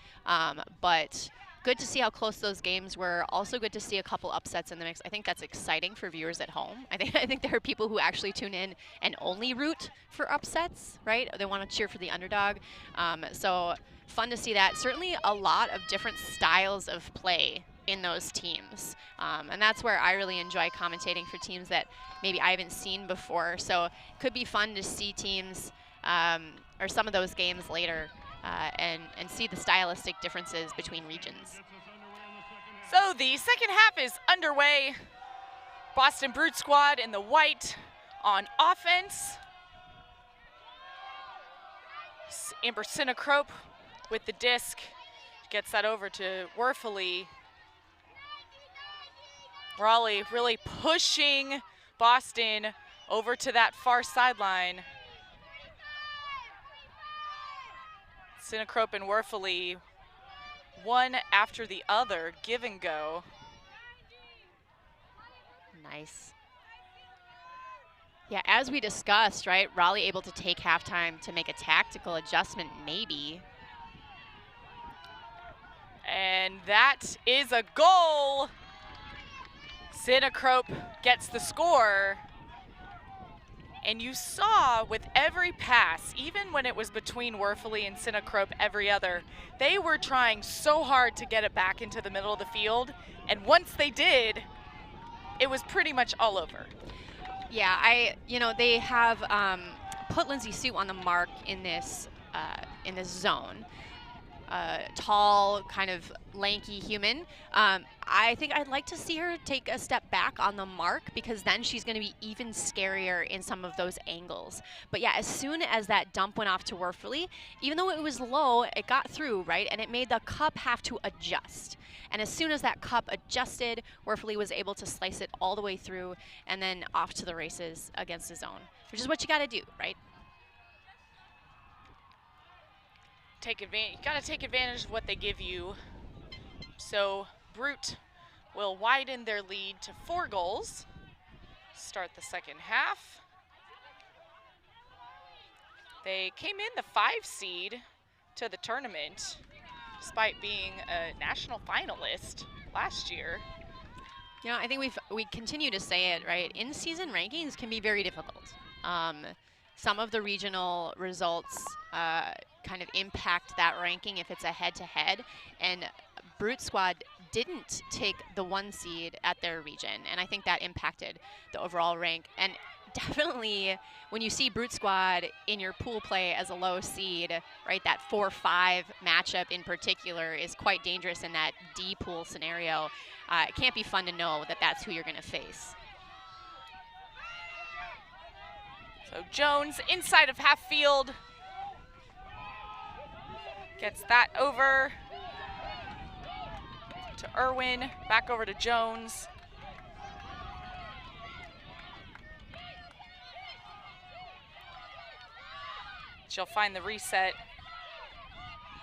But good to see how close those games were. Also good to see a couple upsets in the mix. I think that's exciting for viewers at home. I think there are people who actually tune in and only root for upsets, right? They want to cheer for the underdog. So fun to see that. Certainly a lot of different styles of play in those teams. And that's where I really enjoy commentating for teams that maybe I haven't seen before. So it could be fun to see teams or some of those games later and see the stylistic differences between regions. So the second half is underway. Boston Brute Squad in the white on offense. Amber Cinecrope with the disc. Gets that over to Werfely. Raleigh really pushing Boston over to that far sideline. Cinecrope and Werfely, one after the other, give and go. Nice. Yeah, as we discussed, right, Raleigh able to take halftime to make a tactical adjustment, maybe. And that is a goal. Cinecrope gets the score. And you saw with every pass, even when it was between Werfely and Cinecrope every other, they were trying so hard to get it back into the middle of the field. And once they did, it was pretty much all over. Yeah, they have put Lindsay Sue on the mark in this zone. Tall, kind of lanky human. I think I'd like to see her take a step back on the mark, because then she's going to be even scarier in some of those angles. But yeah, as soon as that dump went off to Werfely, even though it was low, it got through, right? And it made the cup have to adjust. And as soon as that cup adjusted, Werfely was able to slice it all the way through and then off to the races against the zone, which is what you got to do, right? You gotta take advantage of what they give you. So Brute will widen their lead to 4 goals. Start the second half. They came in the 5 seed to the tournament, despite being a national finalist last year. You know, I think we continue to say it, right? In-season rankings can be very difficult. Some of the regional results kind of impact that ranking if it's a head-to-head, and Brute Squad didn't take the 1 seed at their region, and I think that impacted the overall rank. And definitely when you see Brute Squad in your pool play as a low seed, right, that 4-5 matchup in particular is quite dangerous in that D pool scenario. It can't be fun to know that that's who you're going to face. So Jones inside of half field. Gets that over to Irwin, back over to Jones. She'll find the reset.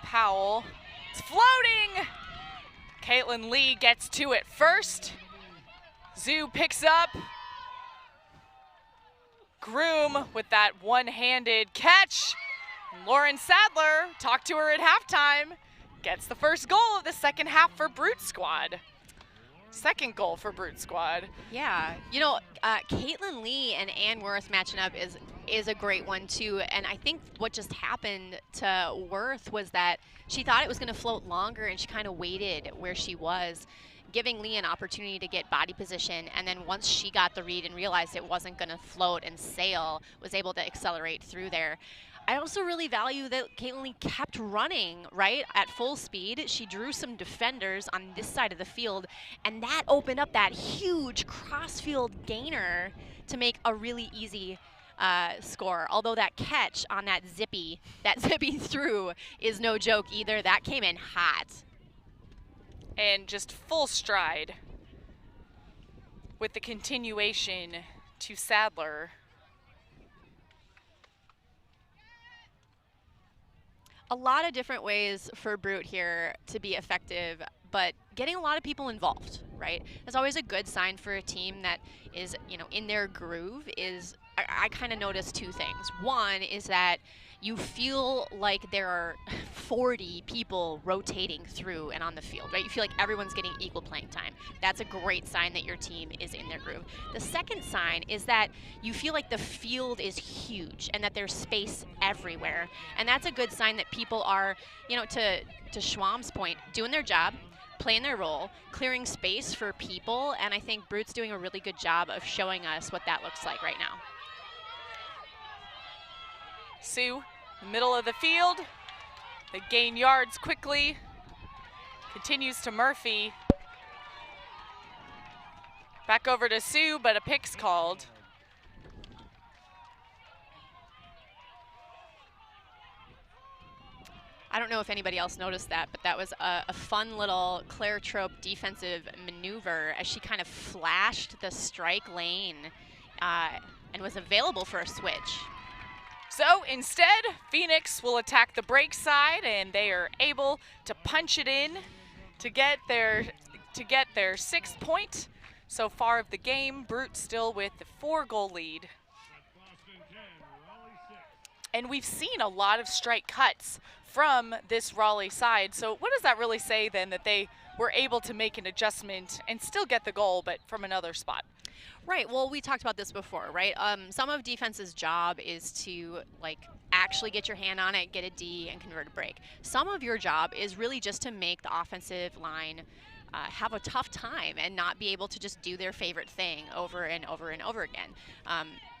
Powell, it's floating! Caitlin Lee gets to it first. Zoo picks up. Groom with that one-handed catch. Lauren Sadler, talked to her at halftime, gets the first goal of the second half for Brute Squad. Second goal for Brute Squad. Yeah, you know, Caitlin Lee and Ann Worth matching up is a great one too. And I think what just happened to Worth was that she thought it was going to float longer, and she kind of waited where she was. giving Lee an opportunity to get body position, and then once she got the read and realized it wasn't going to float and sail, was able to accelerate through there. I also really value that Caitlin Lee kept running, right, at full speed. She drew some defenders on this side of the field, and that opened up that huge cross-field gainer to make a really easy score. Although that catch on that zippy through is no joke either. That came in hot. And just full stride with the continuation to Sadler. A lot of different ways for Brute here to be effective, but getting a lot of people involved, right? That's always a good sign for a team that is, you know, in their groove. Is I kind of noticed two things. One is that you feel like there are 40 people rotating through and on the field, right? You feel like everyone's getting equal playing time. That's a great sign that your team is in their groove. The second sign is that you feel like the field is huge and that there's space everywhere. And that's a good sign that people are, you know, to Schwamm's point, doing their job, playing their role, clearing space for people, and I think Brute's doing a really good job of showing us what that looks like right now. Sue, middle of the field. They gain yards quickly. Continues to Murphy. Back over to Sue, but a pick's called. I don't know if anybody else noticed that, but that was a fun little Claire Trope defensive maneuver as she kind of flashed the strike lane and was available for a switch. So instead, Phoenix will attack the break side, and they are able to punch it in to get their 6th point so far of the game. Brute still with the 4-goal lead. And we've seen a lot of strike cuts from this Raleigh side. So what does that really say then, that they were able to make an adjustment and still get the goal, but from another spot? Right, well, we talked about this before, right? Some of defense's job is to, like, actually get your hand on it, get a D, and convert a break. Some of your job is really just to make the offensive line have a tough time and not be able to just do their favorite thing over and over and over again.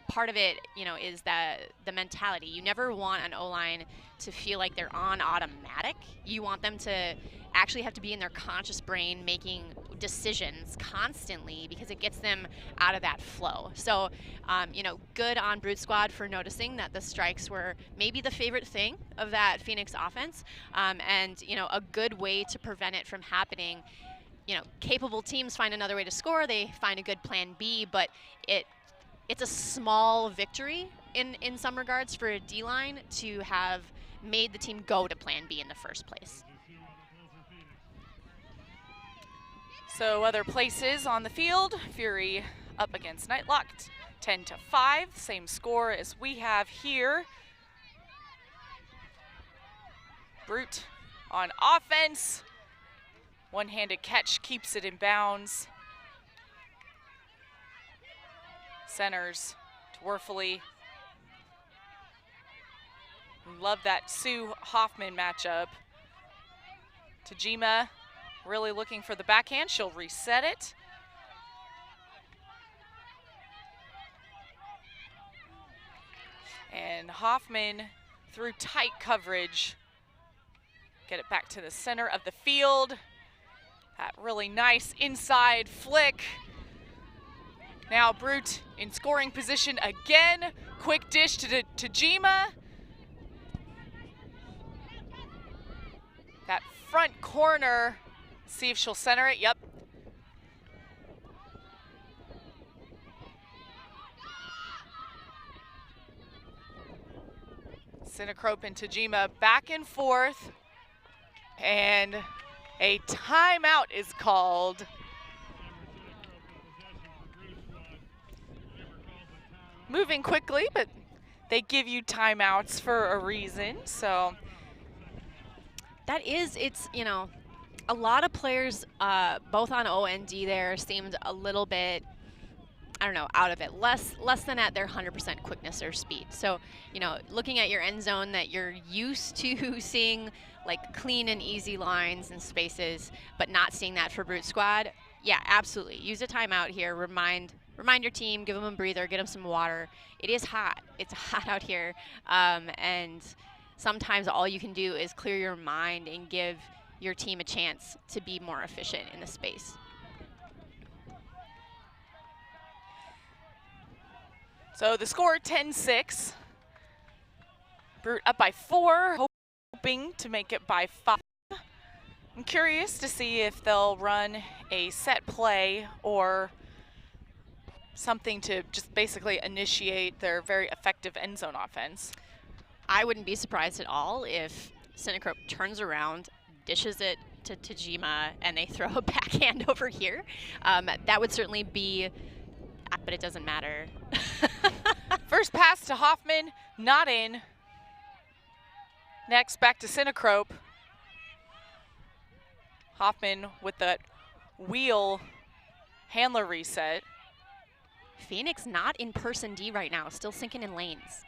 Part of it, you know, is that the mentality. You never want an O-line to feel like they're on automatic. You want them to actually have to be in their conscious brain making decisions constantly, because it gets them out of that flow. So, you know, good on Brute Squad for noticing that the strikes were maybe the favorite thing of that Phoenix offense, and, you know, a good way to prevent it from happening. You know, capable teams find another way to score. They find a good plan B, but it's a small victory in some regards for a D-line to have made the team go to plan B in the first place. So other places on the field, Fury up against Nightlock, 10-5, same score as we have here. Brute on offense, one-handed catch keeps it in bounds. Centers Dwarfully. Love that Sue Hoffman matchup. Tajima really looking for the backhand. She'll reset it. And Hoffman, through tight coverage, get it back to the center of the field. That really nice inside flick. Now Brute in scoring position again. Quick dish to Tajima. That front corner, see if she'll center it. Yep. Sinacrope and Tajima back and forth. And a timeout is called. Moving quickly, but they give you timeouts for a reason, so. That is, it's, you know, a lot of players, both on O and D there, seemed a little bit, I don't know, out of it, less than at their 100% quickness or speed. So, you know, looking at your end zone that you're used to seeing, like, clean and easy lines and spaces, but not seeing that for Brute Squad, Yeah, absolutely. Use a timeout here. Remind your team, give them a breather, get them some water. It is hot. It's hot out here. And sometimes all you can do is clear your mind and give your team a chance to be more efficient in the space. So the score 10-6. Brute up by 4, hoping to make it by 5. I'm curious to see if they'll run a set play or something to just basically initiate their very effective end zone offense. I wouldn't be surprised at all if Synchrope turns around, dishes it to Tajima, and they throw a backhand over here. That would certainly be, but it doesn't matter. First pass to Hoffman, not in. Next, back to Synchrope. Hoffman with that wheel handler reset. Phoenix not in person D right now, still sinking in lanes.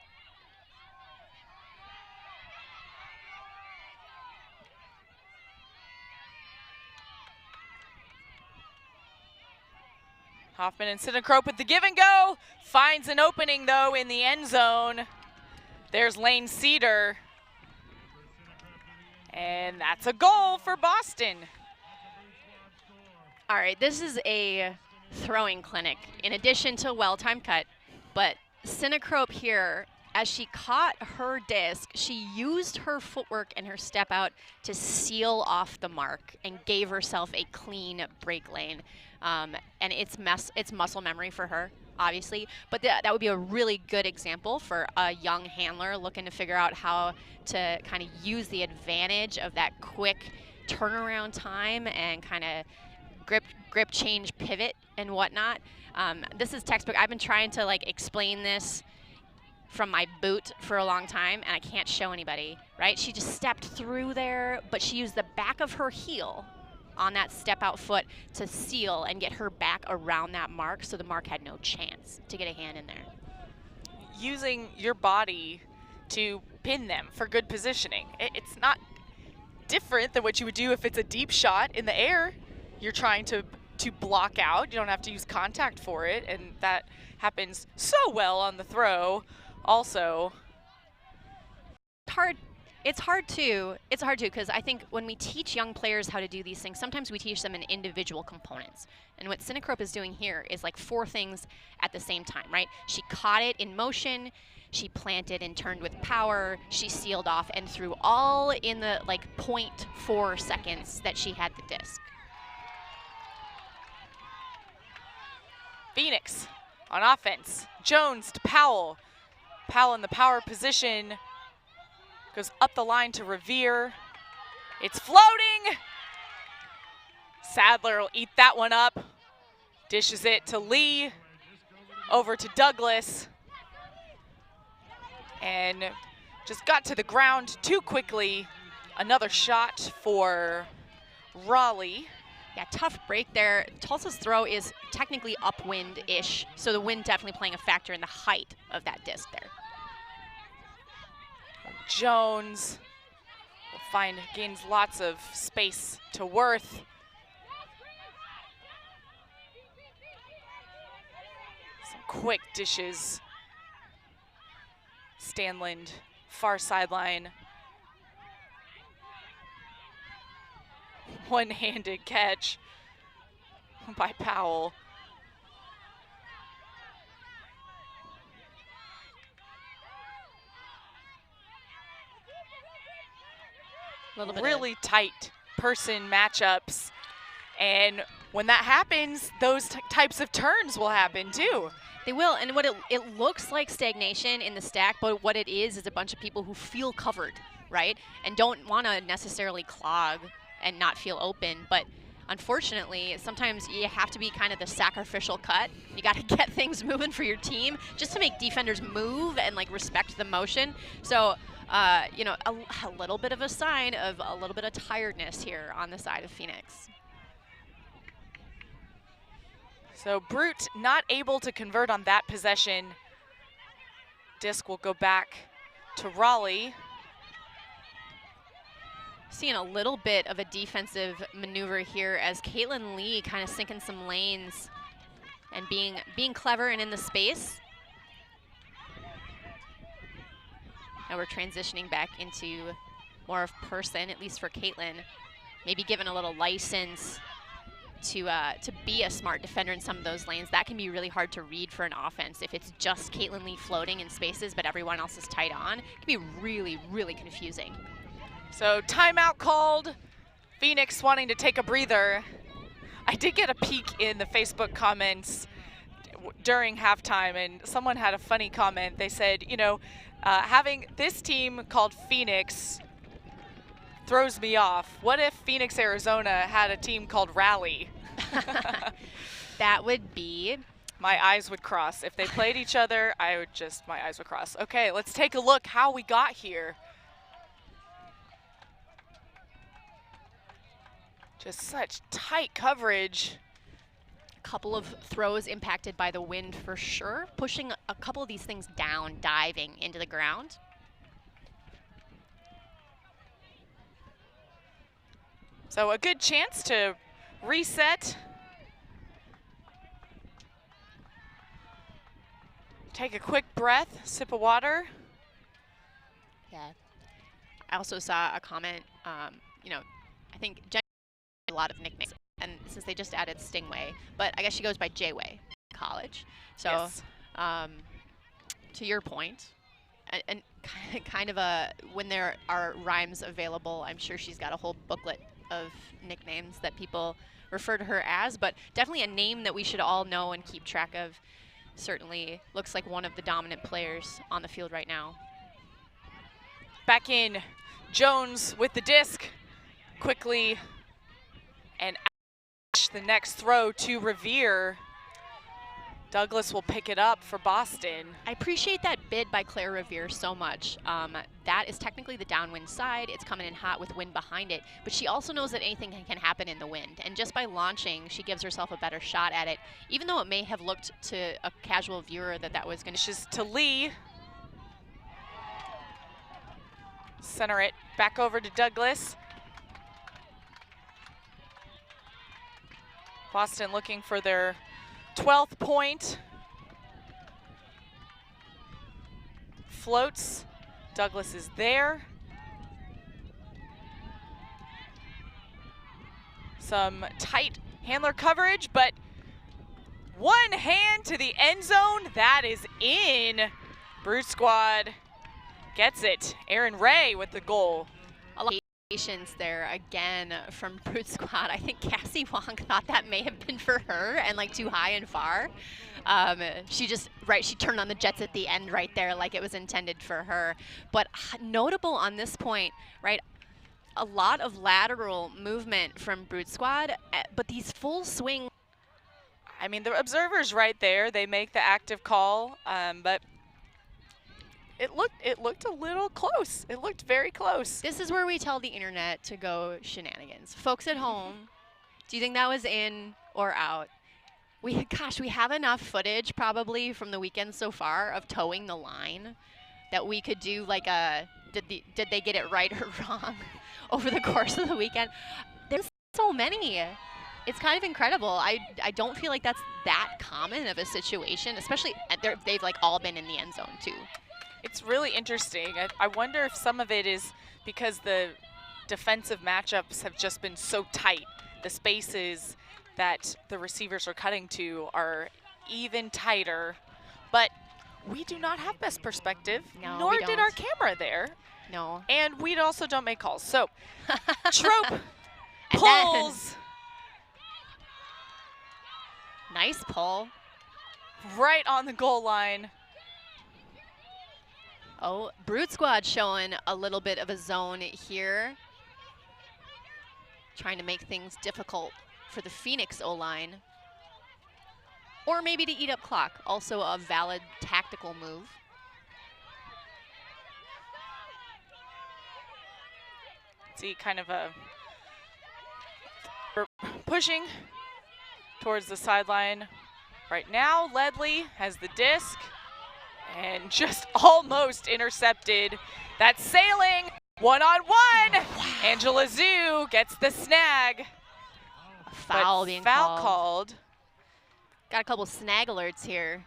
Hoffman and Synchrope with the give and go. Finds an opening though in the end zone. There's Lane Cedar. And that's a goal for Boston. All right, this is a throwing clinic in addition to a well-timed cut, but Synchrope here, as she caught her disc, she used her footwork and her step out to seal off the mark and gave herself a clean break lane. And it's muscle memory for her, obviously, but that would be a really good example for a young handler looking to figure out how to kind of use the advantage of that quick turnaround time and kind of grip change pivot and whatnot. This is textbook. I've been trying to like explain this from my boot for a long time, and I can't show anybody, right? She just stepped through there, but she used the back of her heel on that step out foot to seal and get her back around that mark, so the mark had no chance to get a hand in there. Using your body to pin them for good positioning. It's not different than what you would do if it's a deep shot in the air. You're trying to block out. You don't have to use contact for it, and that happens so well on the throw also. It's hard too because I think when we teach young players how to do these things, sometimes we teach them in individual components. And what Synchrope is doing here is like 4 things at the same time, right? She caught it in motion, she planted and turned with power, she sealed off and threw all in the like 0.4 seconds that she had the disc. Phoenix on offense. Jones to Powell. Powell in the power position. Goes up the line to Revere. It's floating. Sadler will eat that one up. Dishes it to Lee. Over to Douglas. And just got to the ground too quickly. Another shot for Raleigh. Yeah, tough break there. Tulsa's throw is technically upwind-ish, so the wind definitely playing a factor in the height of that disc there. Jones will gains lots of space to Worth. Some quick dishes. Stanland, far sideline. One-handed catch by Powell. Really tight person matchups, and when that happens, those types of turns will happen too. They will, and what it looks like stagnation in the stack, but what it is a bunch of people who feel covered, right, and don't want to necessarily clog and not feel open. But unfortunately, sometimes you have to be kind of the sacrificial cut. You got to get things moving for your team just to make defenders move and like respect the motion. So you know, a little bit of a sign of a little bit of tiredness here on the side of Phoenix. So Brute not able to convert on that possession. Disc will go back to Raleigh. Seeing a little bit of a defensive maneuver here as Caitlin Lee kind of sinking some lanes and being clever and in the space. Now we're transitioning back into more of person, at least for Caitlin. Maybe given a little license to be a smart defender in some of those lanes. That can be really hard to read for an offense. If it's just Caitlin Lee floating in spaces, but everyone else is tight on, it can be really, really confusing. So timeout called. Phoenix wanting to take a breather. I did get a peek in the Facebook comments during halftime, and someone had a funny comment. They said, you know, having this team called Phoenix throws me off. What if Phoenix, Arizona had a team called Raleigh? That would be... My eyes would cross. If they played each other, my eyes would cross. Okay, let's take a look how we got here. Just such tight coverage. A couple of throws impacted by the wind for sure, pushing a couple of these things down, diving into the ground. So a good chance to reset. Take a quick breath, sip of water. Yeah. I also saw a comment, you know, I think Jen has a lot of nicknames, and since they just added Stingway, but I guess she goes by J-Way in college. So, Yes. To your point, and kind of when there are rhymes available, I'm sure she's got a whole booklet of nicknames that people refer to her as, but definitely a name that we should all know and keep track of. Certainly looks like one of the dominant players on the field right now. Back in, Jones with the disc, quickly, and the next throw to Revere. Douglas will pick it up for Boston. I appreciate that bid by Claire Revere so much. That is technically the downwind side. It's coming in hot with wind behind it, but she also knows that anything can happen in the wind. And just by launching, she gives herself a better shot at it, even though it may have looked to a casual viewer that was going to. She's to Lee. Center it back over to Douglas. Boston looking for their 12th point. Floats. Douglas is there. Some tight handler coverage, but one hand to the end zone. That is in. Brute Squad gets it. Aaron Ray with the goal. A lot of patience there again from Brute Squad. I think Cassie Wong thought that may have been for her and like too high and far. She turned on the jets at the end right there like it was intended for her. But notable on this point, right? A lot of lateral movement from Brute Squad, but these full swing. I mean, the observer's right there. They make the active call, but it looked a little close. It looked very close. This is where we tell the internet to go shenanigans. Folks at home, do you think that was in or out? We have enough footage probably from the weekend so far of towing the line that we could do like a did they get it right or wrong over the course of the weekend. There's so many. It's kind of incredible. I don't feel like that's that common of a situation, especially they've like all been in the end zone too. It's really interesting. I wonder if some of it is because the defensive matchups have just been so tight. The spaces that the receivers are cutting to are even tighter, but we do not have best perspective, No, nor we did don't. our camera there. No. And we also don't make calls. So, Trope And pulls nice pull. right on the goal line. Oh, Brute Squad showing a little bit of a zone here. Trying to make things difficult for the Phoenix O-line. Or maybe to eat up clock. Also a valid tactical move. See, kind of we're pushing towards the sideline. Right now, Ledley has the disc and just almost intercepted. That sailing One-on-one. Angela Zhu gets the snag. Foul but being foul called. called. Got a couple snag alerts here.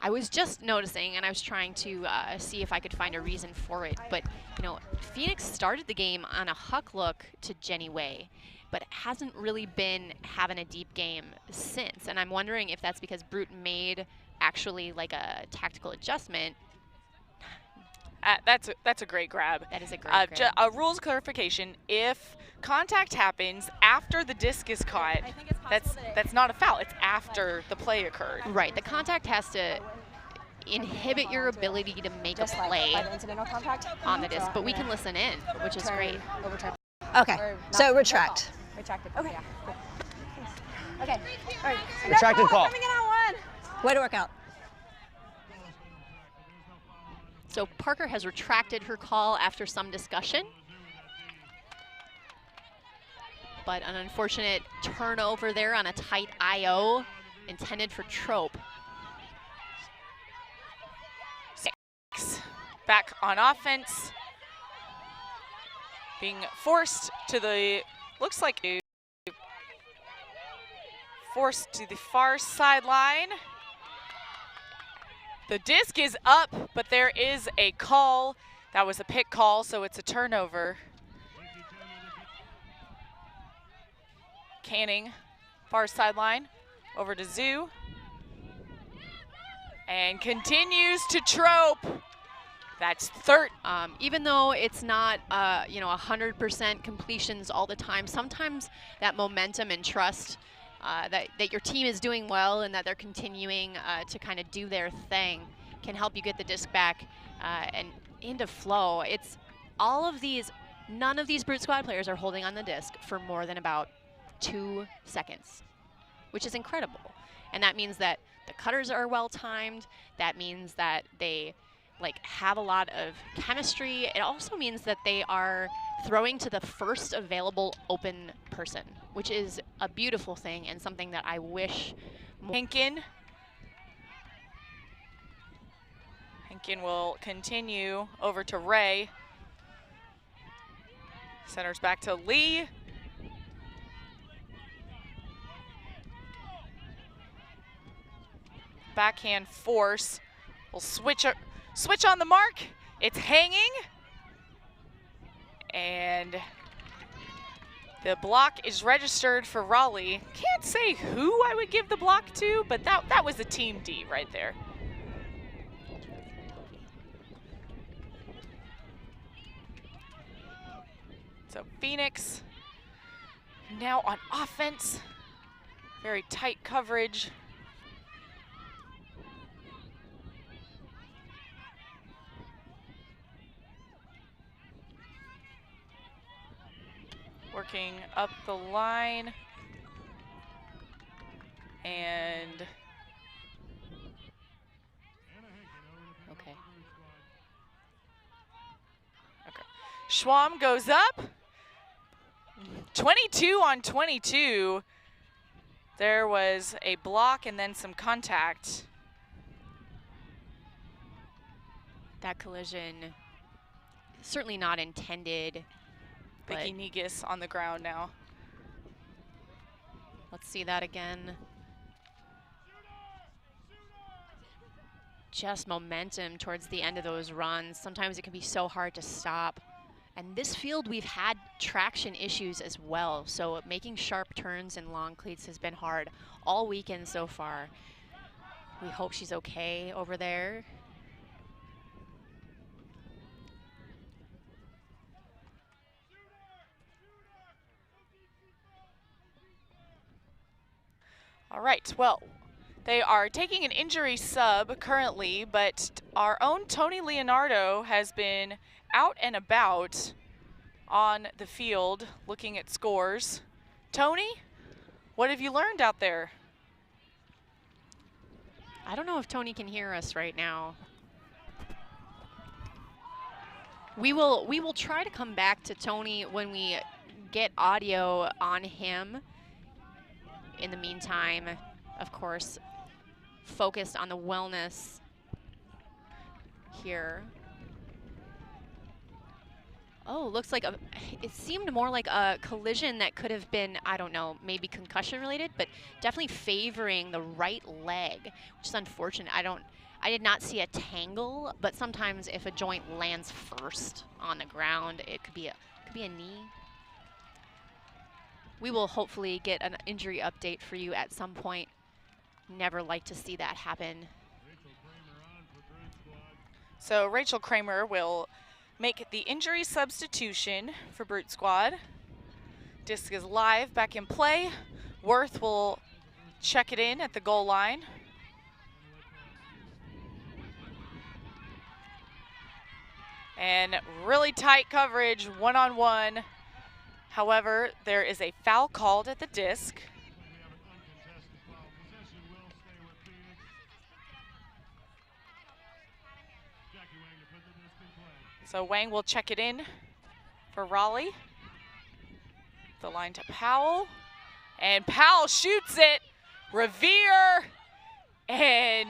I was just noticing, and I was trying to see if I could find a reason for it, but you know, Phoenix started the game on a huck look to Jenny Way, but hasn't really been having a deep game since, and I'm wondering if that's because Brute made actually like a tactical adjustment. That's a great grab. That is a great grab. A rules clarification: if contact happens after the disc is caught, that's not a foul. It's after the play occurred. Right. The contact has to inhibit your ability to make a play on the disc, but we can listen in, which is great. Okay, so retract. Retracted. Okay. Yeah. Cool. Okay. All right. Retracted call. Coming in on one. Way to work out. So Parker has retracted her call after some discussion. But an unfortunate turnover there on a tight IO intended for Trope. Back on offense. Being forced to the, looks like forced to the far sideline. The disc is up, but there is a call. That was a pick call, so it's a turnover. Canning, far sideline, over to Zhu. And continues to Trope. That's third. Even though it's not, 100% completions all the time, sometimes that momentum and trust that your team is doing well and that they're continuing to kind of do their thing can help you get the disc back and into flow. It's all of these, none of these Brute Squad players are holding on the disc for more than about 2 seconds, which is incredible. And that means that the cutters are well timed. That means that they have a lot of chemistry. It also means that they are throwing to the first available open person, which is a beautiful thing and something that I wish more. Henkin will continue over to Ray. Centers back to Lee. Backhand force. We'll switch on the mark. It's hanging. And the block is registered for Raleigh. Can't say who I would give the block to, but that was a team D right there. So Phoenix now on offense. Very tight coverage. Working up the line. And Okay. Schwam goes up. 22 on 22. There was a block and then some contact. That collision, certainly not intended. Vicky Negus on the ground now. Let's see that again. Just momentum towards the end of those runs. Sometimes it can be so hard to stop. And this field, we've had traction issues as well. So making sharp turns in long cleats has been hard all weekend so far. We hope she's okay over there. All right, well, they are taking an injury sub currently, but our own Tony Leonardo has been out and about on the field looking at scores. Tony, what have you learned out there? I don't know if Tony can hear us right now. We will try to come back to Tony when we get audio on him. In the meantime, of course, focused on the wellness here. Oh, looks like it seemed more like a collision that could have been, I don't know, maybe concussion related, but definitely favoring the right leg, which is unfortunate. I did not see a tangle, but sometimes if a joint lands first on the ground, it could be a knee. We will hopefully get an injury update for you at some point. Never like to see that happen. So Rachel Kramer will make the injury substitution for Brute Squad. Disc is live, back in play. Worth will check it in at the goal line. And really tight coverage, one-on-one. However, there is a foul called at the disc. So Wang will check it in for Raleigh. The line to Powell. And Powell shoots it. Revere. And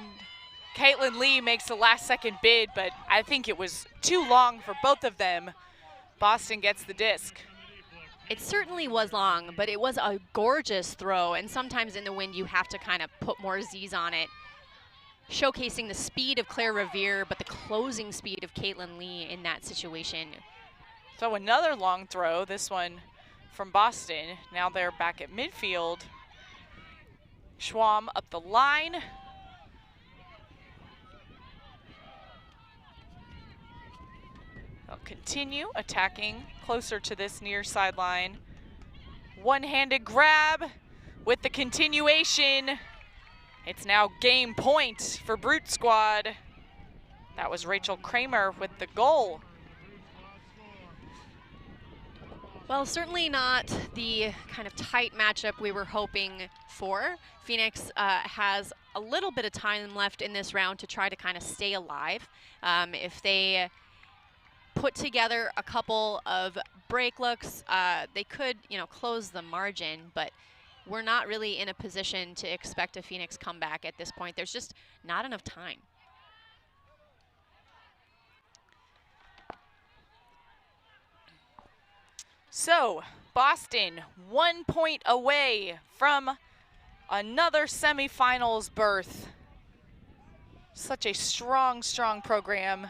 Caitlin Lee makes the last second bid, but I think it was too long for both of them. Boston gets the disc. It certainly was long, but it was a gorgeous throw, and sometimes in the wind you have to kind of put more Z's on it, showcasing the speed of Claire Revere, but the closing speed of Caitlin Lee in that situation. So another long throw, this one from Boston. Now they're back at midfield. Schwam up the line. They'll continue attacking closer to this near sideline. One-handed grab with the continuation. It's now game point for Brute Squad. That was Rachel Kramer with the goal. Well, certainly not the kind of tight matchup we were hoping for. Phoenix has a little bit of time left in this round to try to kind of stay alive. If they put together a couple of break looks, they could, close the margin, but we're not really in a position to expect a Phoenix comeback at this point. There's just not enough time. So, Boston 1 point away from another semifinals berth. Such a strong, strong program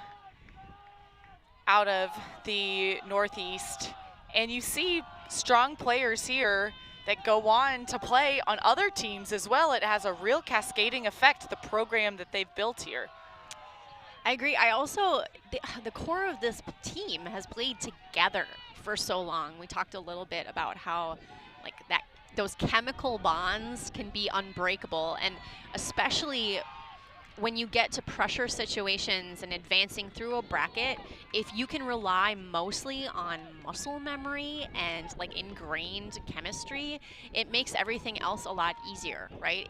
out of the Northeast. And you see strong players here that go on to play on other teams as well. It has a real cascading effect, the program that they've built here. I agree. I also, the core of this team has played together for so long. We talked a little bit about how those chemical bonds can be unbreakable, and especially when you get to pressure situations and advancing through a bracket, if you can rely mostly on muscle memory and ingrained chemistry, it makes everything else a lot easier, right?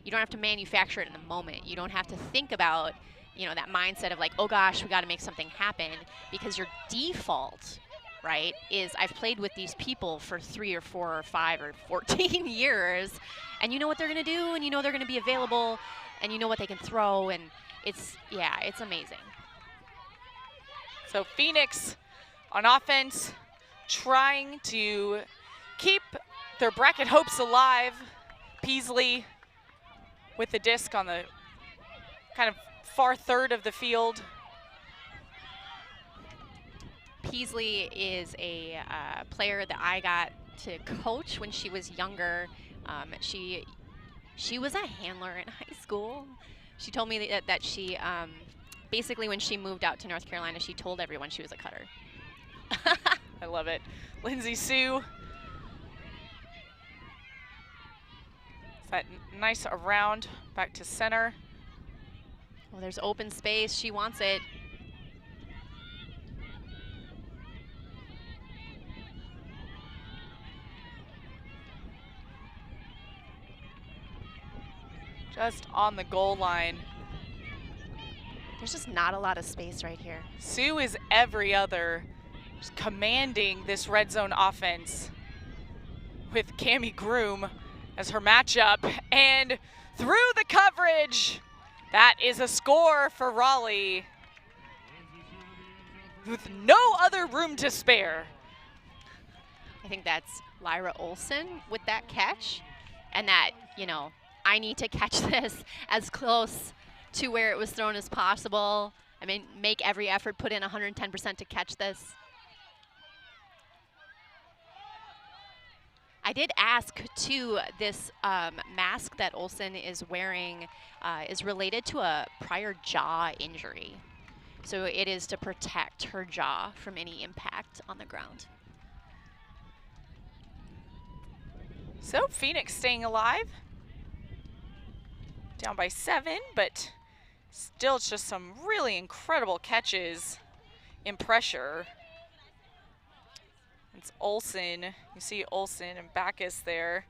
You don't have to manufacture it in the moment. You don't have to think about, that mindset of oh gosh, we got to make something happen, because your default, right, is I've played with these people for 3 or 4 or 5 or 14 years, and you know what they're going to do, and you know they're going to be available, and you know what they can throw, and it's amazing. So Phoenix on offense trying to keep their bracket hopes alive. Peasley with the disc on the kind of far third of the field. Peasley is a player that I got to coach when she was younger. She was a handler in high school. She told me that she, basically when she moved out to North Carolina, she told everyone she was a cutter. I love it. Lindsay Sue. It's that nice around back to center. Well, there's open space. She wants it. Just on the goal line. There's just not a lot of space right here. Sue is every other, just commanding this red zone offense with Cammie Groom as her matchup, and through the coverage, that is a score for Raleigh. with no other room to spare. I think that's Lyra Olson with that catch. And that, you know, I need to catch this as close to where it was thrown as possible. I mean, make every effort, put in 110% to catch this. I did ask, too, this mask that Olsen is wearing is related to a prior jaw injury. So it is to protect her jaw from any impact on the ground. So Phoenix staying alive. Down by 7, but still it's just some really incredible catches in pressure. It's Olsen. You see Olsen and Backus there.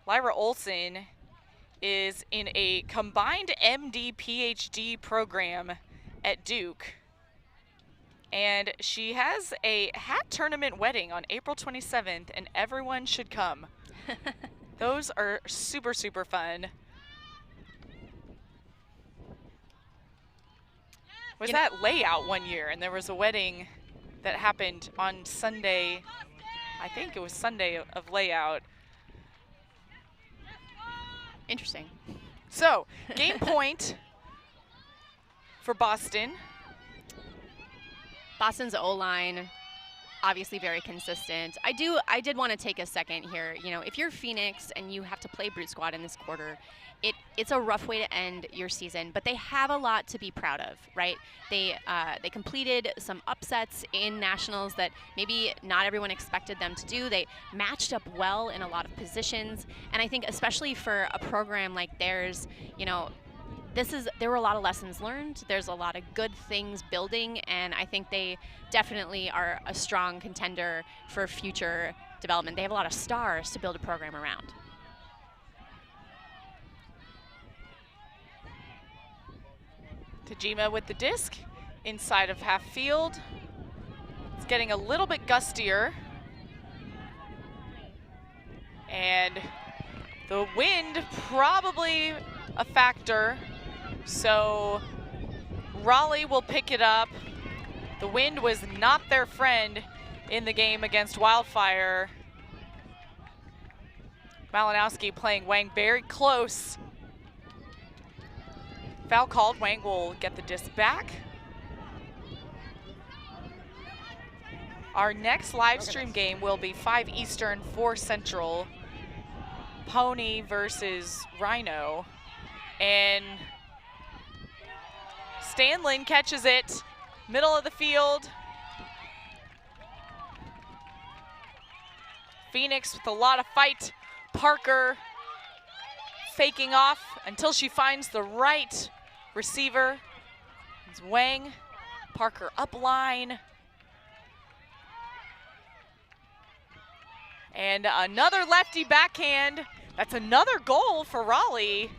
Lyra Olsen is in a combined MD PhD program at Duke. And she has a hat tournament wedding on April 27th, and everyone should come. Those are super, super fun. Was that layout one year, and there was a wedding that happened on Sunday. I think it was Sunday of layout. Interesting. So, game point for Boston. Boston's O-line, obviously very consistent. I did want to take a second here. You know, if you're Phoenix and you have to play Brute Squad in this quarter, it's a rough way to end your season, but they have a lot to be proud of, right? They completed some upsets in nationals that maybe not everyone expected them to do. They matched up well in a lot of positions, and I think especially for a program like theirs, you know, there were a lot of lessons learned. There's a lot of good things building, and I think they definitely are a strong contender for future development. They have a lot of stars to build a program around. Tajima with the disc inside of half field. It's getting a little bit gustier. And the wind probably a factor. So Raleigh will pick it up. The wind was not their friend in the game against Wildfire. Malinowski playing Wang very close. Foul called. Wang will get the disc back. Our next live stream game will be 5 Eastern, 4 Central. Pony versus Rhino. And Stanlin catches it, middle of the field. Phoenix with a lot of fight. Parker faking off until she finds the right receiver. It's Wang. Parker up line. And another lefty backhand. That's another goal for Raleigh.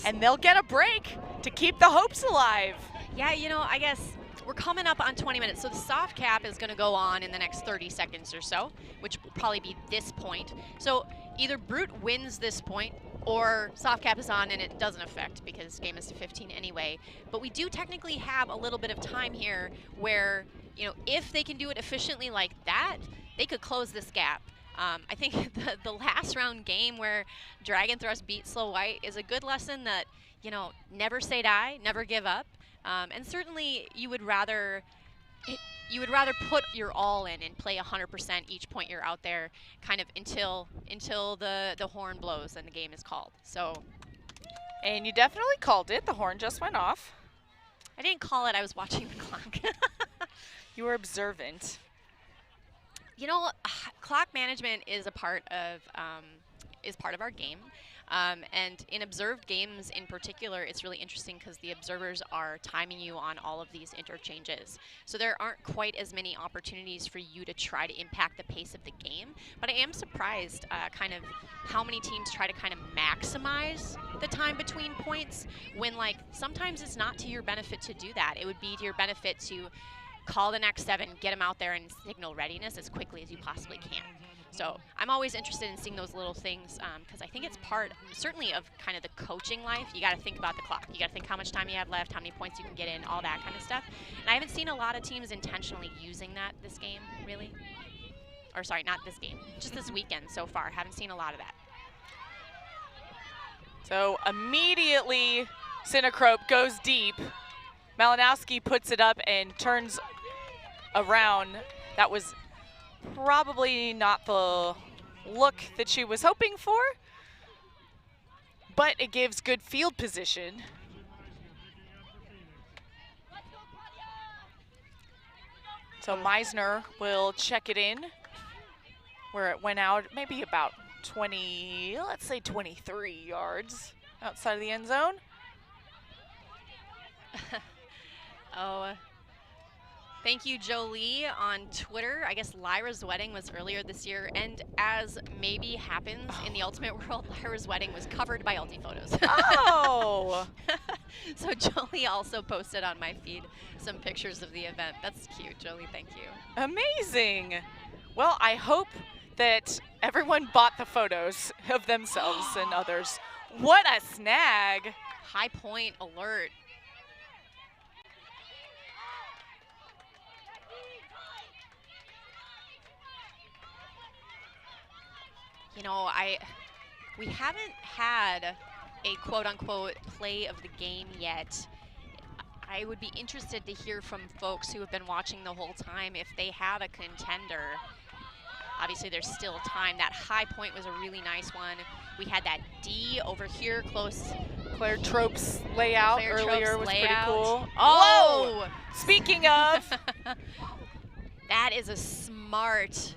And they'll get a break to keep the hopes alive. Yeah, you know, I guess we're coming up on 20 minutes, so the soft cap is going to go on in the next 30 seconds or so, which will probably be this point. So either Brute wins this point or soft cap is on and it doesn't affect because game is to 15 anyway. But we do technically have a little bit of time here where, you know, if they can do it efficiently like that, they could close this gap. I think the last round game where Dragon Thrust beat Slow White is a good lesson that, you know, never say die, never give up. And certainly you would rather put your all in and play 100% each point you're out there, kind of until the horn blows and the game is called. So, and you definitely called it. The horn just went off. I didn't call it. I was watching the clock. You were observant. You know, clock management is a part of our game. And in observed games in particular, it's really interesting because the observers are timing you on all of these interchanges. So there aren't quite as many opportunities for you to try to impact the pace of the game. But I am surprised kind of how many teams try to kind of maximize the time between points when, like, sometimes it's not to your benefit to do that. It would be to your benefit to call the next 7, get them out there and signal readiness as quickly as you possibly can. So I'm always interested in seeing those little things because I think it's part, certainly, of kind of the coaching life. You got to think about the clock. You got to think how much time you have left, how many points you can get in, all that kind of stuff. And I haven't seen a lot of teams intentionally using that this game, really. Or sorry, not this game, just this weekend so far. Haven't seen a lot of that. So immediately, Sinacrope goes deep. Malinowski puts it up and turns around. That was probably not the look that she was hoping for, but it gives good field position. So Meisner will check it in where it went out maybe about 20, let's say 23 yards outside of the end zone. Thank you, Jolie, on Twitter. I guess Lyra's wedding was earlier this year, and as maybe happens in the Ultimate world, Lyra's wedding was covered by Ulti photos. Oh! So Jolie also posted on my feed some pictures of the event. That's cute, Jolie, thank you. Amazing. Well, I hope that everyone bought the photos of themselves and others. What a snag. High point alert. You know, we haven't had a quote-unquote play of the game yet. I would be interested to hear from folks who have been watching the whole time if they have a contender. Obviously, there's still time. That high point was a really nice one. We had that D over here close. Claire Trope's layout earlier was pretty cool. Oh! Whoa! Speaking of. That is a smart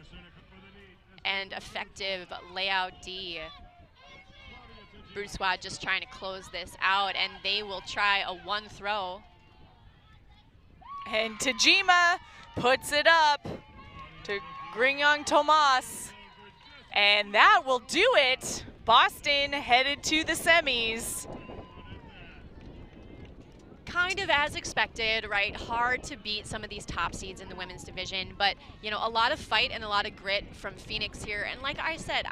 and effective layout D. Brute Squad just trying to close this out, and they will try a one throw. And Tajima puts it up to Grignon Tomas. And that will do it. Boston headed to the semis. Kind of as expected, right? Hard to beat some of these top seeds in the women's division, but you know, a lot of fight and a lot of grit from Phoenix here. And like I said,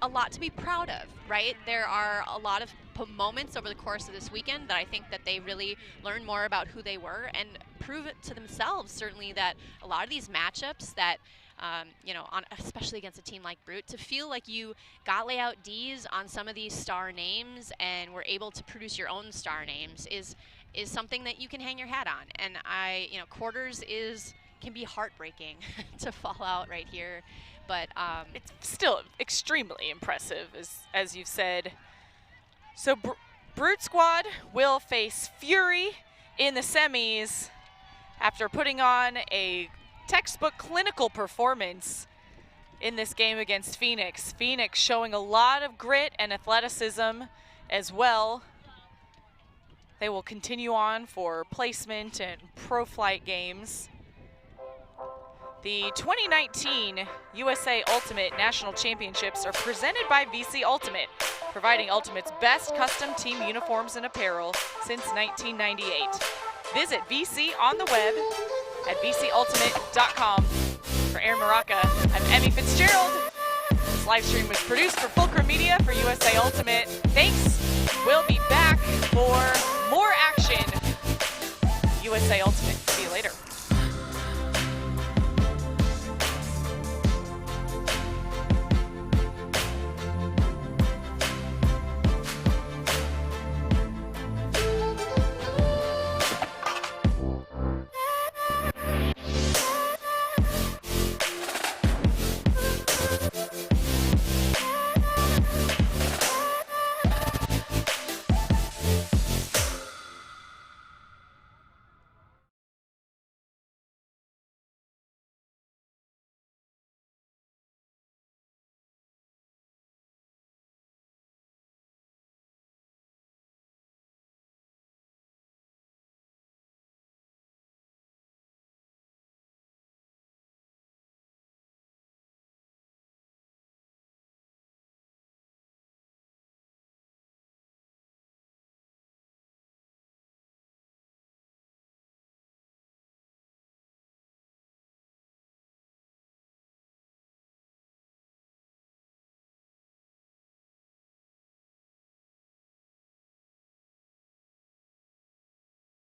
a lot to be proud of, right? There are a lot of moments over the course of this weekend that I think that they really learned more about who they were and prove it to themselves, certainly, that a lot of these matchups that you know, especially against a team like Brute, to feel like you got layout Ds on some of these star names and were able to produce your own star names is something that you can hang your hat on. And you know, quarters can be heartbreaking to fall out right here, but it's still extremely impressive, as you've said. So Brute Squad will face Fury in the semis after putting on a textbook clinical performance in this game against Phoenix. Phoenix showing a lot of grit and athleticism as well. They will continue on for placement and pro flight games. The 2019 USA Ultimate National Championships are presented by VC Ultimate, providing Ultimate's best custom team uniforms and apparel since 1998. Visit VC on the web at vcultimate.com. For Aaron Maraca, I'm Emmy Fitzgerald. This live stream was produced for Fulcrum Media for USA Ultimate. Thanks. We'll be back for more action. USA Ultimate. See you later.